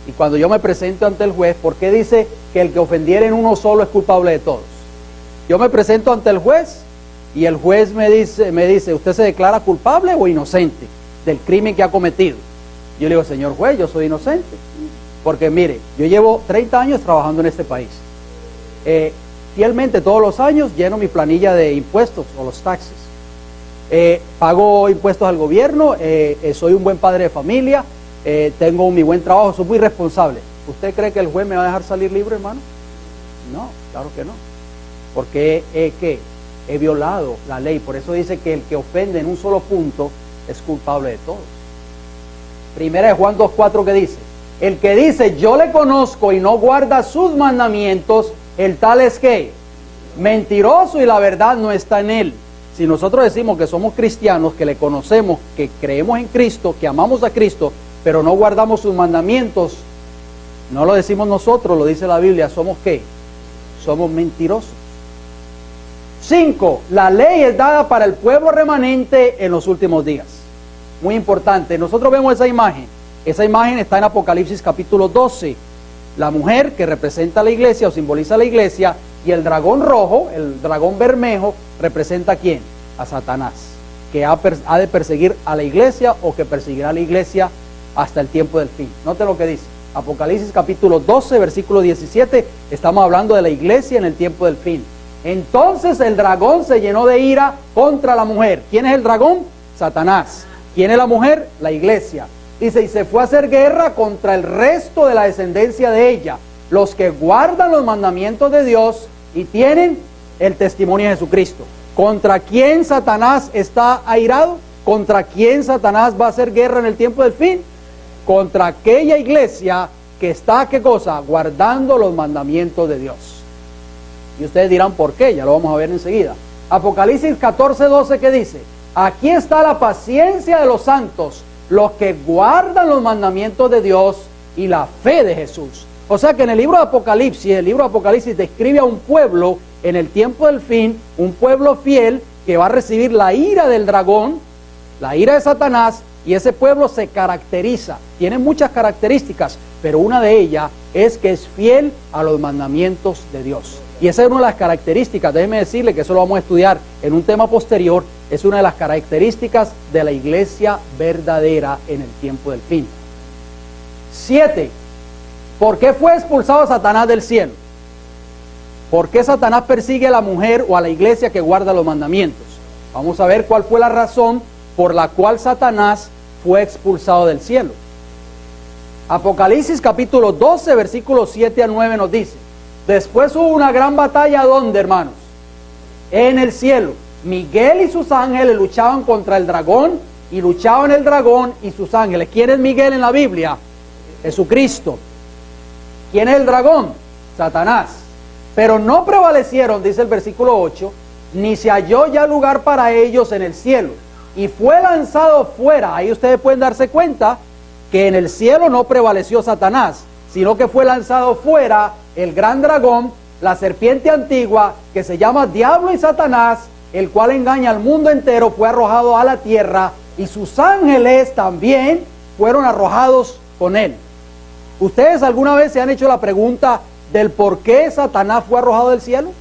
y cuando yo me presento ante el juez, ¿por qué dice que el que ofendiera en uno solo es culpable de todos? Yo me presento ante el juez y el juez me dice: ¿usted se declara culpable o inocente del crimen que ha cometido? Yo le digo: señor juez, yo soy inocente, porque mire, yo llevo 30 años trabajando en este país. Fielmente todos los años lleno mi planilla de impuestos o los taxes. Pago impuestos al gobierno, soy un buen padre de familia, tengo mi buen trabajo, soy muy responsable. ¿Usted cree que el juez me va a dejar salir libre, hermano? No, claro que no. Porque he violado la ley. Por eso dice que el que ofende en un solo punto es culpable de todos. Primera de Juan 2:4, que dice: el que dice yo le conozco y no guarda sus mandamientos, el tal es que mentiroso y la verdad no está en él. Si nosotros decimos que somos cristianos, que le conocemos, que creemos en Cristo, que amamos a Cristo, pero no guardamos sus mandamientos, no lo decimos nosotros, lo dice la Biblia, ¿somos qué? Somos mentirosos. 5. La ley es dada para el pueblo remanente en los últimos días. Muy importante, nosotros vemos esa imagen está en Apocalipsis capítulo 12. la mujer que representa a la iglesia o simboliza a la iglesia, y el dragón rojo, el dragón bermejo, representa ¿a quién? A Satanás, que ha de perseguir a la iglesia o que perseguirá a la iglesia hasta el tiempo del fin. Note lo que dice Apocalipsis capítulo 12, versículo 17, estamos hablando de la iglesia en el tiempo del fin. Entonces el dragón se llenó de ira contra la mujer. ¿Quién es el dragón? Satanás. ¿Quién es la mujer? La iglesia. Dice, y se fue a hacer guerra contra el resto de la descendencia de ella, los que guardan los mandamientos de Dios y tienen el testimonio de Jesucristo. ¿Contra quién Satanás está airado? ¿Contra quién Satanás va a hacer guerra en el tiempo del fin? Contra aquella iglesia que está, ¿qué cosa? Guardando los mandamientos de Dios. Y ustedes dirán, ¿por qué? Ya lo vamos a ver enseguida. Apocalipsis 14, 12, ¿qué dice? Aquí está la paciencia de los santos, los que guardan los mandamientos de Dios y la fe de Jesús. O sea que en el libro de Apocalipsis describe a un pueblo en el tiempo del fin, un pueblo fiel que va a recibir la ira del dragón, la ira de Satanás, y ese pueblo se caracteriza, tiene muchas características, pero una de ellas es que es fiel a los mandamientos de Dios. Y esa es una de las características, déjeme decirle que eso lo vamos a estudiar en un tema posterior, es una de las características de la iglesia verdadera en el tiempo del fin. 7. ¿Por qué fue expulsado Satanás del cielo? ¿Por qué Satanás persigue a la mujer o a la iglesia que guarda los mandamientos? Vamos a ver cuál fue la razón por la cual Satanás fue expulsado del cielo. Apocalipsis capítulo 12, versículos 7 a 9 nos dice, después hubo una gran batalla, ¿dónde, hermanos? En el cielo. Miguel y sus ángeles luchaban contra el dragón, y luchaban el dragón y sus ángeles. ¿Quién es Miguel en la Biblia? Jesucristo. ¿Quién es el dragón? Satanás. Pero no prevalecieron, dice el versículo 8, ni se halló ya lugar para ellos en el cielo, y fue lanzado fuera. Ahí ustedes pueden darse cuenta que en el cielo no prevaleció Satanás, sino que fue lanzado fuera el gran dragón, la serpiente antigua, que se llama Diablo y Satanás, el cual engaña al mundo entero, fue arrojado a la tierra, y sus ángeles también fueron arrojados con él. ¿Ustedes alguna vez se han hecho la pregunta del por qué Satanás fue arrojado del cielo?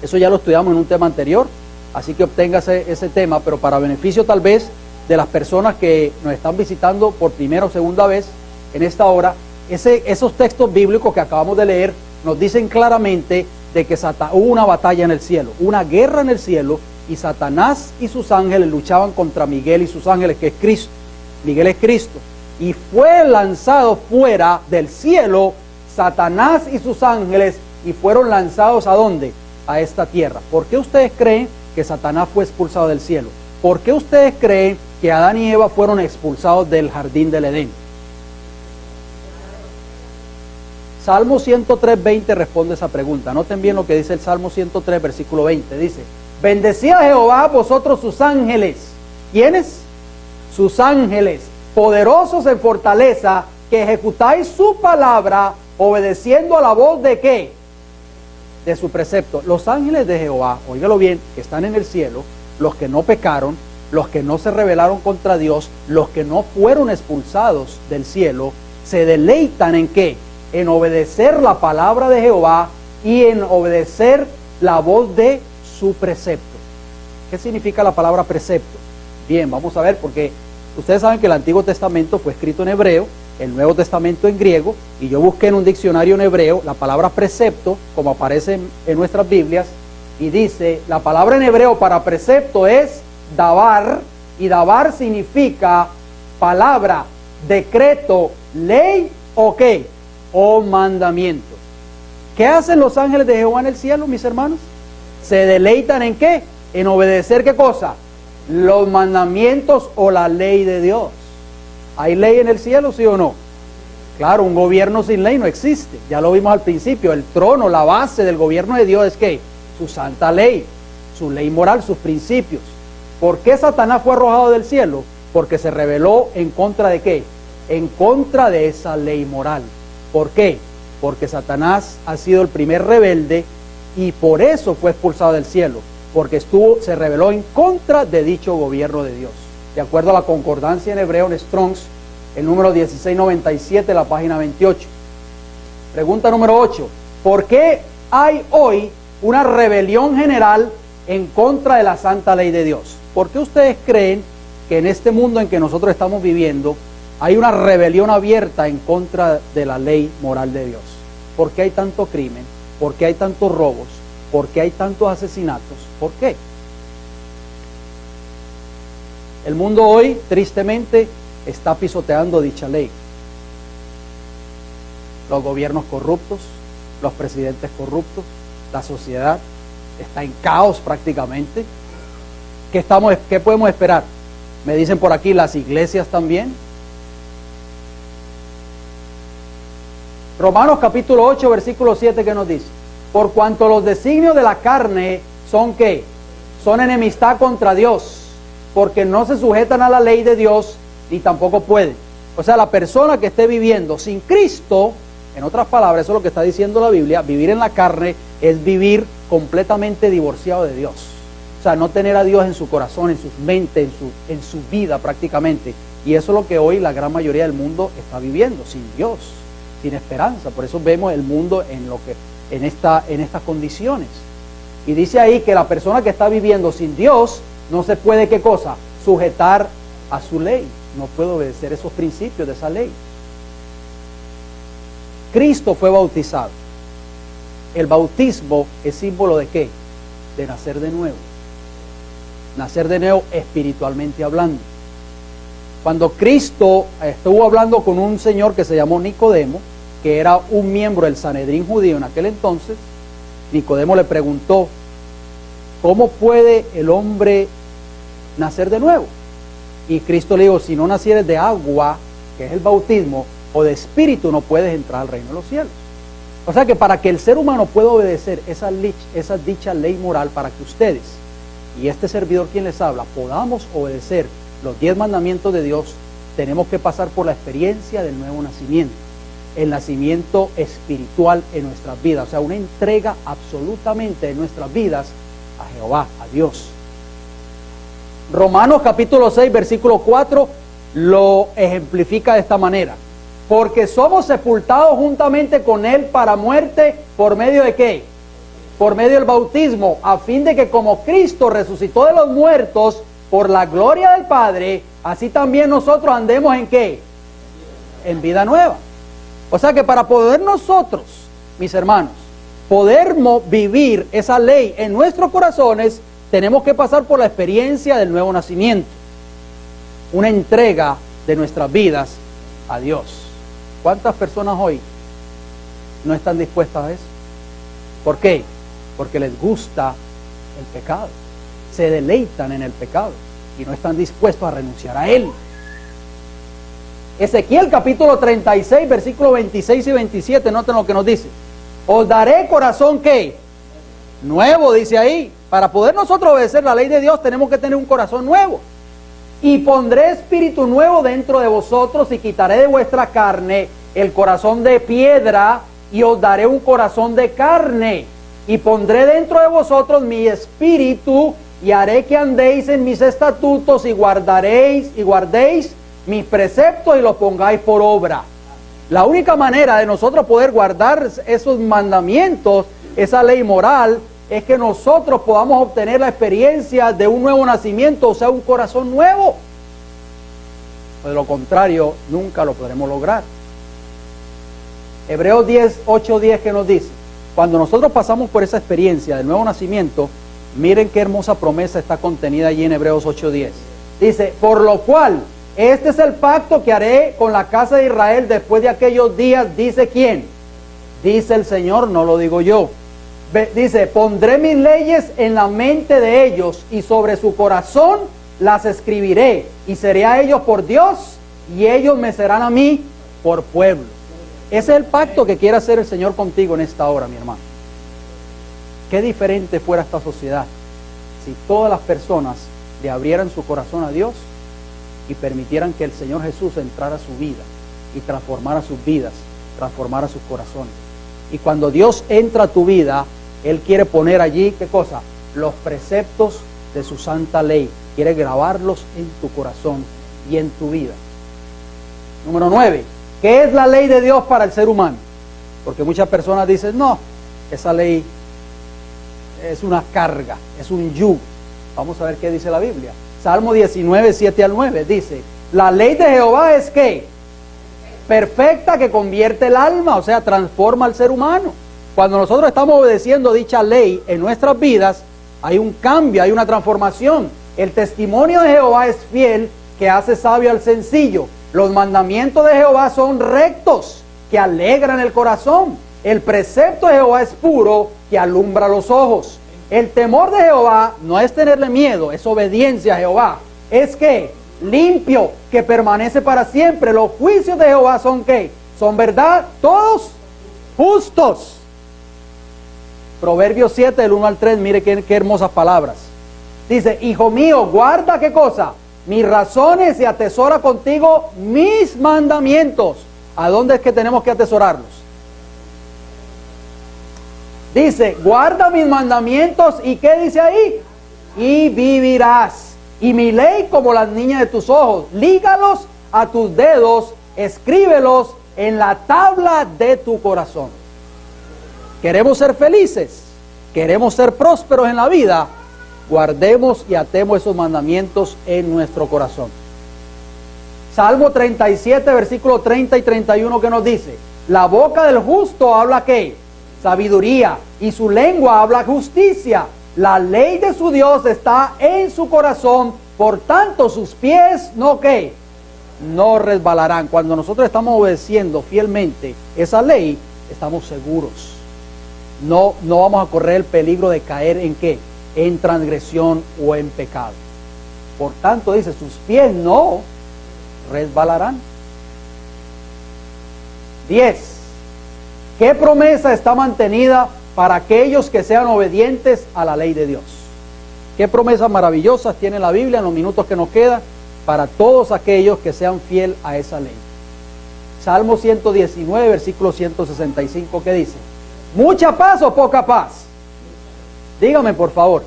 Eso ya lo estudiamos en un tema anterior, así que obténgase ese tema, pero para beneficio tal vez de las personas que nos están visitando por primera o segunda vez en esta hora, esos textos bíblicos que acabamos de leer nos dicen claramente de que hubo una batalla en el cielo, una guerra en el cielo, y Satanás y sus ángeles luchaban contra Miguel y sus ángeles, que es Cristo. Miguel es Cristo, y fue lanzado fuera del cielo Satanás y sus ángeles, y fueron lanzados ¿a dónde? A esta tierra. ¿Por qué ustedes creen que Satanás fue expulsado del cielo? ¿Por qué ustedes creen que Adán y Eva fueron expulsados del jardín del Edén? Salmo 103, 20 responde esa pregunta. Noten bien lo que dice el Salmo 103, versículo 20. Dice, bendecid a Jehová vosotros sus ángeles. ¿Quiénes? Sus ángeles, poderosos en fortaleza, que ejecutáis su palabra, obedeciendo a la voz de ¿qué? De su precepto. Los ángeles de Jehová, óigalo bien, que están en el cielo, los que no pecaron, los que no se rebelaron contra Dios, los que no fueron expulsados del cielo, se deleitan ¿en qué? En obedecer la palabra de Jehová y en obedecer la voz de su precepto. ¿Qué significa la palabra precepto? Bien, vamos a ver, porque ustedes saben que el Antiguo Testamento fue escrito en hebreo, el Nuevo Testamento en griego, y yo busqué en un diccionario en hebreo la palabra precepto, como aparece en nuestras Biblias, y dice, la palabra en hebreo para precepto es dabar, y dabar significa palabra, decreto, ley o qué, o mandamiento. ¿Qué hacen los ángeles de Jehová en el cielo, mis hermanos? Se deleitan ¿en qué? En obedecer ¿qué cosa? Los mandamientos o la ley de Dios. ¿Hay ley en el cielo, sí o no? Claro, un gobierno sin ley no existe. Ya lo vimos al principio. El trono, la base del gobierno de Dios es ¿qué? Su santa ley, su ley moral, sus principios. ¿Por qué Satanás fue arrojado del cielo? Porque se rebeló en contra de ¿qué? En contra de esa ley moral. ¿Por qué? Porque Satanás ha sido el primer rebelde y por eso fue expulsado del cielo, porque se rebeló en contra de dicho gobierno de Dios. De acuerdo a la concordancia en hebreo en Strong's, el número 1697, la página 28. Pregunta número 8. ¿Por qué hay hoy una rebelión general en contra de la santa ley de Dios? ¿Por qué ustedes creen que en este mundo en que nosotros estamos viviendo hay una rebelión abierta en contra de la ley moral de Dios? ¿Por qué hay tanto crimen? ¿Por qué hay tantos robos? ¿Por qué hay tantos asesinatos? ¿Por qué? El mundo hoy, tristemente, está pisoteando dicha ley. Los gobiernos corruptos, los presidentes corruptos, la sociedad está en caos prácticamente. ¿Qué podemos esperar? Me dicen por aquí, las iglesias también. Romanos capítulo 8, versículo 7, ¿qué nos dice? Por cuanto los designios de la carne son ¿qué? Son enemistad contra Dios, porque no se sujetan a la ley de Dios, ni tampoco pueden. O sea, la persona que esté viviendo sin Cristo, en otras palabras, eso es lo que está diciendo la Biblia, vivir en la carne es vivir completamente divorciado de Dios. O sea, no tener a Dios en su corazón, en su mente, en su vida prácticamente. Y eso es lo que hoy la gran mayoría del mundo está viviendo, sin Dios, sin esperanza. Por eso vemos el mundo en estas condiciones. Y dice ahí que la persona que está viviendo sin Dios no se puede, ¿qué cosa? Sujetar a su ley. No puede obedecer esos principios de esa ley. Cristo fue bautizado. El bautismo es símbolo de ¿qué? De nacer de nuevo. Nacer de nuevo espiritualmente hablando. Cuando Cristo estuvo hablando con un señor que se llamó Nicodemo, que era un miembro del Sanedrín judío en aquel entonces, Nicodemo le preguntó, ¿cómo puede el hombre nacer de nuevo? Y Cristo le dijo, si no nacieres de agua, que es el bautismo, o de espíritu, no puedes entrar al reino de los cielos. O sea que para que el ser humano pueda obedecer esa dicha ley moral, para que ustedes y este servidor quien les habla podamos obedecer los 10 mandamientos de Dios, tenemos que pasar por la experiencia del nuevo nacimiento, el nacimiento espiritual en nuestras vidas, o sea, una entrega absolutamente de nuestras vidas a Jehová, a Dios. Romanos capítulo 6, versículo 4 lo ejemplifica de esta manera. Porque somos sepultados juntamente con Él para muerte, ¿por medio de qué? Por medio del bautismo, a fin de que como Cristo resucitó de los muertos por la gloria del Padre, así también nosotros andemos ¿en qué? En vida nueva. O sea que para poder nosotros, mis hermanos, poder vivir esa ley en nuestros corazones, tenemos que pasar por la experiencia del nuevo nacimiento. Una entrega de nuestras vidas a Dios. ¿Cuántas personas hoy no están dispuestas a eso? ¿Por qué? Porque les gusta el pecado. Se deleitan en el pecado y no están dispuestos a renunciar a él. Ezequiel capítulo 36, versículos 26 y 27, noten lo que nos dice. Os daré corazón, ¿qué? Nuevo, dice ahí. Para poder nosotros obedecer la ley de Dios tenemos que tener un corazón nuevo. Y pondré espíritu nuevo dentro de vosotros y quitaré de vuestra carne el corazón de piedra y os daré un corazón de carne. Y pondré dentro de vosotros mi espíritu y haré que andéis en mis estatutos y guardéis mis preceptos y los pongáis por obra. La única manera de nosotros poder guardar esos mandamientos, esa ley moral, es que nosotros podamos obtener la experiencia de un nuevo nacimiento, o sea, un corazón nuevo. De lo contrario, nunca lo podremos lograr. Hebreos 10, 8, 10, que nos dice, cuando nosotros pasamos por esa experiencia del nuevo nacimiento, miren qué hermosa promesa está contenida allí en Hebreos 8, 10. Dice, por lo cual, este es el pacto que haré con la casa de Israel después de aquellos días, dice ¿quién? Dice el Señor, no lo digo yo. Dice, pondré mis leyes en la mente de ellos y sobre su corazón las escribiré y seré a ellos por Dios y ellos me serán a mí por pueblo. Ese es el pacto que quiere hacer el Señor contigo en esta hora, mi hermano. Qué diferente fuera esta sociedad si todas las personas le abrieran su corazón a Dios y permitieran que el Señor Jesús entrara a su vida y transformara sus vidas, transformara sus corazones. Y cuando Dios entra a tu vida, Él quiere poner allí, ¿qué cosa? Los preceptos de su santa ley. Quiere grabarlos en tu corazón y en tu vida. Número 9. ¿Qué es la ley de Dios para el ser humano? Porque muchas personas dicen, no, esa ley es una carga, es un yugo. Vamos a ver qué dice la Biblia. Salmo 19, 7 al 9 dice, la ley de Jehová es ¿qué? Perfecta, que convierte el alma, o sea, transforma al ser humano. Cuando nosotros estamos obedeciendo dicha ley en nuestras vidas, hay un cambio, hay una transformación. El testimonio de Jehová es fiel, que hace sabio al sencillo. Los mandamientos de Jehová son rectos, que alegran el corazón. El precepto de Jehová es puro, que alumbra los ojos. El temor de Jehová no es tenerle miedo, es obediencia a Jehová. Es que limpio, que permanece para siempre. Los juicios de Jehová son ¿qué? Son verdad, todos justos. Proverbios 7, del 1 al 3, mire qué hermosas palabras. Dice, hijo mío, guarda ¿qué cosa? Mis razones, y atesora contigo mis mandamientos. ¿A dónde es que tenemos que atesorarlos? Dice, guarda mis mandamientos, ¿y qué dice ahí? Y vivirás. Y mi ley como las niñas de tus ojos. Lígalos a tus dedos, escríbelos en la tabla de tu corazón. Queremos ser felices, queremos ser prósperos en la vida. Guardemos y atemos esos mandamientos en nuestro corazón. Salmo 37, versículo 30 y 31, que nos dice, la boca del justo habla ¿qué? Sabiduría, y su lengua habla justicia. La ley de su Dios está en su corazón, por tanto sus pies no ¿qué? No resbalarán. Cuando nosotros estamos obedeciendo fielmente esa ley, estamos seguros. No vamos a correr el peligro de caer en ¿qué? En transgresión o en pecado. Por tanto, dice, sus pies no resbalarán. 10. ¿Qué promesa está mantenida para aquellos que sean obedientes a la ley de Dios? ¿Qué promesas maravillosas tiene la Biblia en los minutos que nos quedan para todos aquellos que sean fiel a esa ley? Salmo 119, versículo 165, ¿qué dice? ¿Mucha paz o poca paz? Dígame por favor,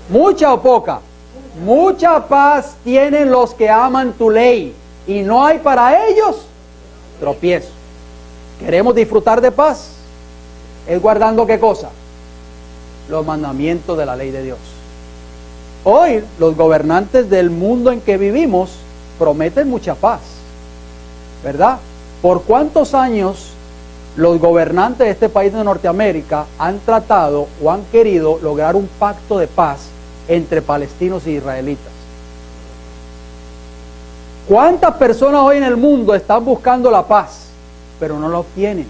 ¿mucha o poca? Mucha paz tienen los que aman tu ley, y no hay para ellos tropiezo. ¿Queremos disfrutar de paz? Es guardando ¿qué cosa? Los mandamientos de la ley de Dios. Hoy los gobernantes del mundo en que vivimos prometen mucha paz, ¿verdad? ¿Por cuántos años los gobernantes de este país de Norteamérica han tratado o han querido lograr un pacto de paz entre palestinos y israelitas? ¿Cuántas personas hoy en el mundo están buscando la paz, pero no la obtienen?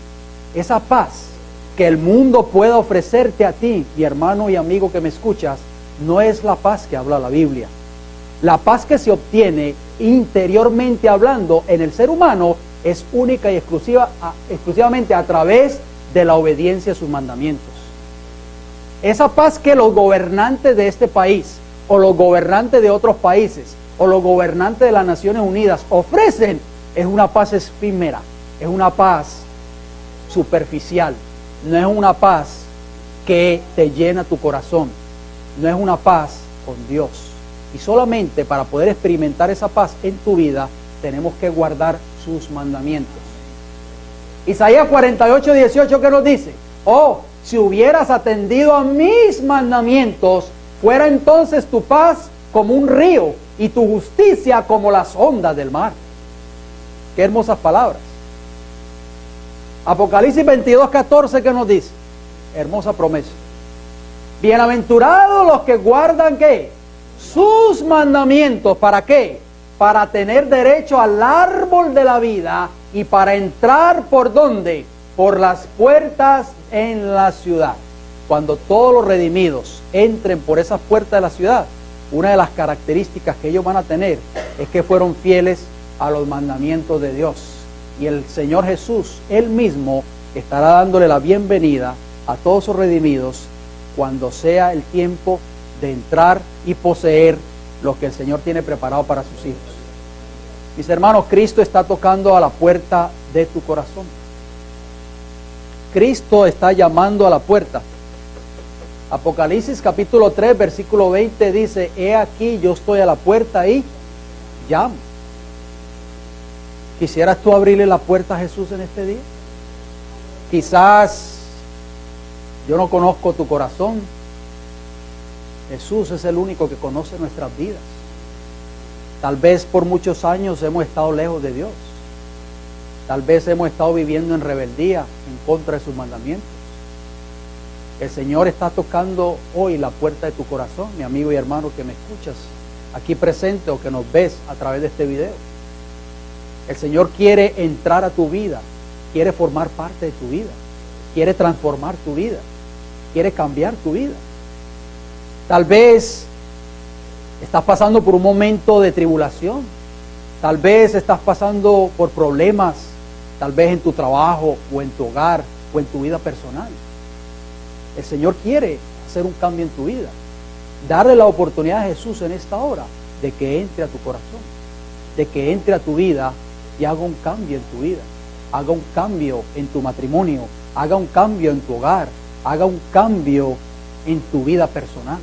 Esa paz que el mundo pueda ofrecerte a ti, mi hermano y amigo que me escuchas, no es la paz que habla la Biblia. La paz que se obtiene interiormente hablando en el ser humano es única y exclusivamente a través de la obediencia a sus mandamientos. Esa paz que los gobernantes de este país, o los gobernantes de otros países, o los gobernantes de las Naciones Unidas ofrecen, es una paz efímera, es una paz superficial, no es una paz que te llena tu corazón, no es una paz con Dios. Y solamente para poder experimentar esa paz en tu vida, tenemos que guardar sus mandamientos. Isaías 48, 18, ¿qué nos dice? Oh, si hubieras atendido a mis mandamientos, fuera entonces tu paz como un río y tu justicia como las ondas del mar. Qué hermosas palabras. Apocalipsis 22, 14, ¿qué nos dice? Hermosa promesa. Bienaventurados los que guardan ¿qué? Sus mandamientos. ¿Para qué? Para tener derecho al árbol de la vida y para entrar ¿por dónde? Por las puertas en la ciudad. Cuando todos los redimidos entren por esas puertas de la ciudad, una de las características que ellos van a tener es que fueron fieles a los mandamientos de Dios. Y el Señor Jesús, Él mismo, estará dándole la bienvenida a todos esos redimidos cuando sea el tiempo de entrar y poseer lo que el Señor tiene preparado para sus hijos. Mis hermanos, Cristo está tocando a la puerta de tu corazón. Cristo está llamando a la puerta. Apocalipsis capítulo 3, versículo 20 dice, he aquí yo estoy a la puerta y llamo. ¿Quisieras tú abrirle la puerta a Jesús en este día? Quizás yo no conozco tu corazón. Jesús es el único que conoce nuestras vidas. Tal vez por muchos años hemos estado lejos de Dios. Tal vez hemos estado viviendo en rebeldía en contra de sus mandamientos. El Señor está tocando hoy la puerta de tu corazón, mi amigo y hermano que me escuchas aquí presente o que nos ves a través de este video. El Señor quiere entrar a tu vida, quiere formar parte de tu vida, quiere transformar tu vida, quiere cambiar tu vida. Tal vez estás pasando por un momento de tribulación, tal vez estás pasando por problemas, tal vez en tu trabajo o en tu hogar o en tu vida personal. El Señor quiere hacer un cambio en tu vida, darle la oportunidad a Jesús en esta hora de que entre a tu corazón, de que entre a tu vida y haga un cambio en tu vida, haga un cambio en tu matrimonio, haga un cambio en tu hogar, haga un cambio en tu vida personal.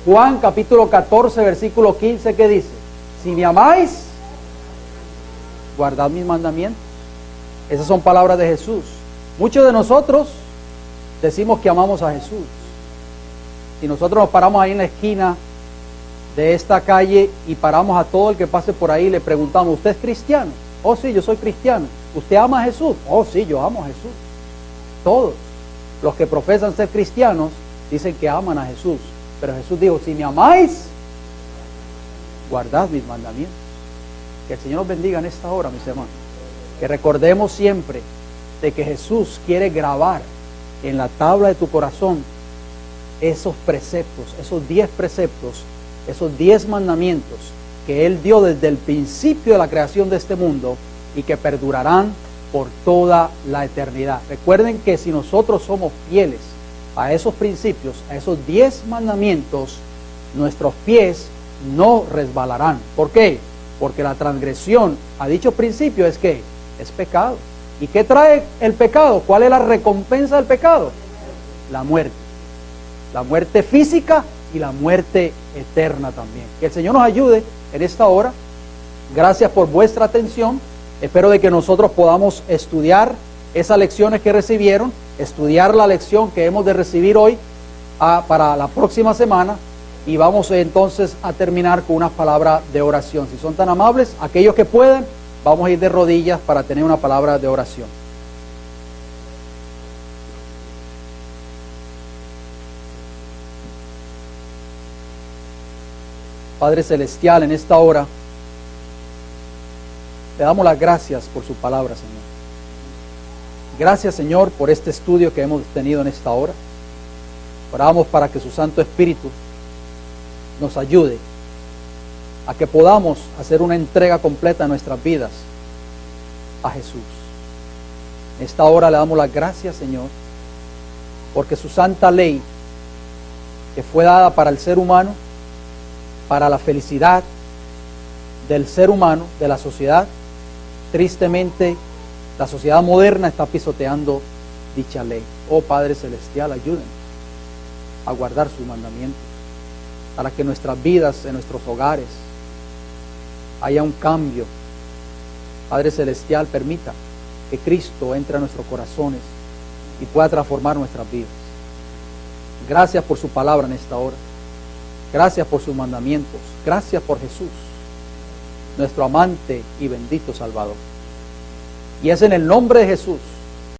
Juan capítulo 14, versículo 15, ¿qué dice? Si me amáis, guardad mis mandamientos. Esas son palabras de Jesús. Muchos de nosotros decimos que amamos a Jesús. Si nosotros nos paramos ahí en la esquina de esta calle y paramos a todo el que pase por ahí y le preguntamos, ¿usted es cristiano? Oh sí, yo soy cristiano. ¿Usted ama a Jesús? Oh sí, yo amo a Jesús. Todos los que profesan ser cristianos dicen que aman a Jesús. Pero Jesús dijo, si me amáis, guardad mis mandamientos. Que el Señor nos bendiga en esta hora, mis hermanos. Que recordemos siempre de que Jesús quiere grabar en la tabla de tu corazón esos preceptos, esos 10 preceptos, esos 10 mandamientos que Él dio desde el principio de la creación de este mundo y que perdurarán por toda la eternidad. Recuerden que si nosotros somos fieles a esos principios, a esos 10 mandamientos, nuestros pies no resbalarán. ¿Por qué? Porque la transgresión a dicho principio es que es pecado. ¿Y qué trae el pecado? ¿Cuál es la recompensa del pecado? La muerte. La muerte física y la muerte eterna también. Que el Señor nos ayude en esta hora. Gracias por vuestra atención. Espero de que nosotros podamos estudiar esas lecciones que recibieron, estudiar la lección que hemos de recibir hoy para la próxima semana, y vamos entonces a terminar con una palabra de oración. Si son tan amables, aquellos que puedan, vamos a ir de rodillas para tener una palabra de oración. Padre Celestial, en esta hora te damos las gracias por su palabra, Señor. Gracias, Señor, por este estudio que hemos tenido en esta hora. Oramos para que su Santo Espíritu nos ayude a que podamos hacer una entrega completa de nuestras vidas a Jesús. En esta hora le damos las gracias, Señor, porque su santa ley, que fue dada para el ser humano, para la felicidad del ser humano, de la sociedad, tristemente la sociedad moderna está pisoteando dicha ley. Oh Padre Celestial, ayúdenos a guardar sus mandamientos, para que en nuestras vidas, en nuestros hogares, haya un cambio. Padre Celestial, permita que Cristo entre a nuestros corazones y pueda transformar nuestras vidas. Gracias por su palabra en esta hora. Gracias por sus mandamientos. Gracias por Jesús, nuestro amante y bendito Salvador. Y es en el nombre de Jesús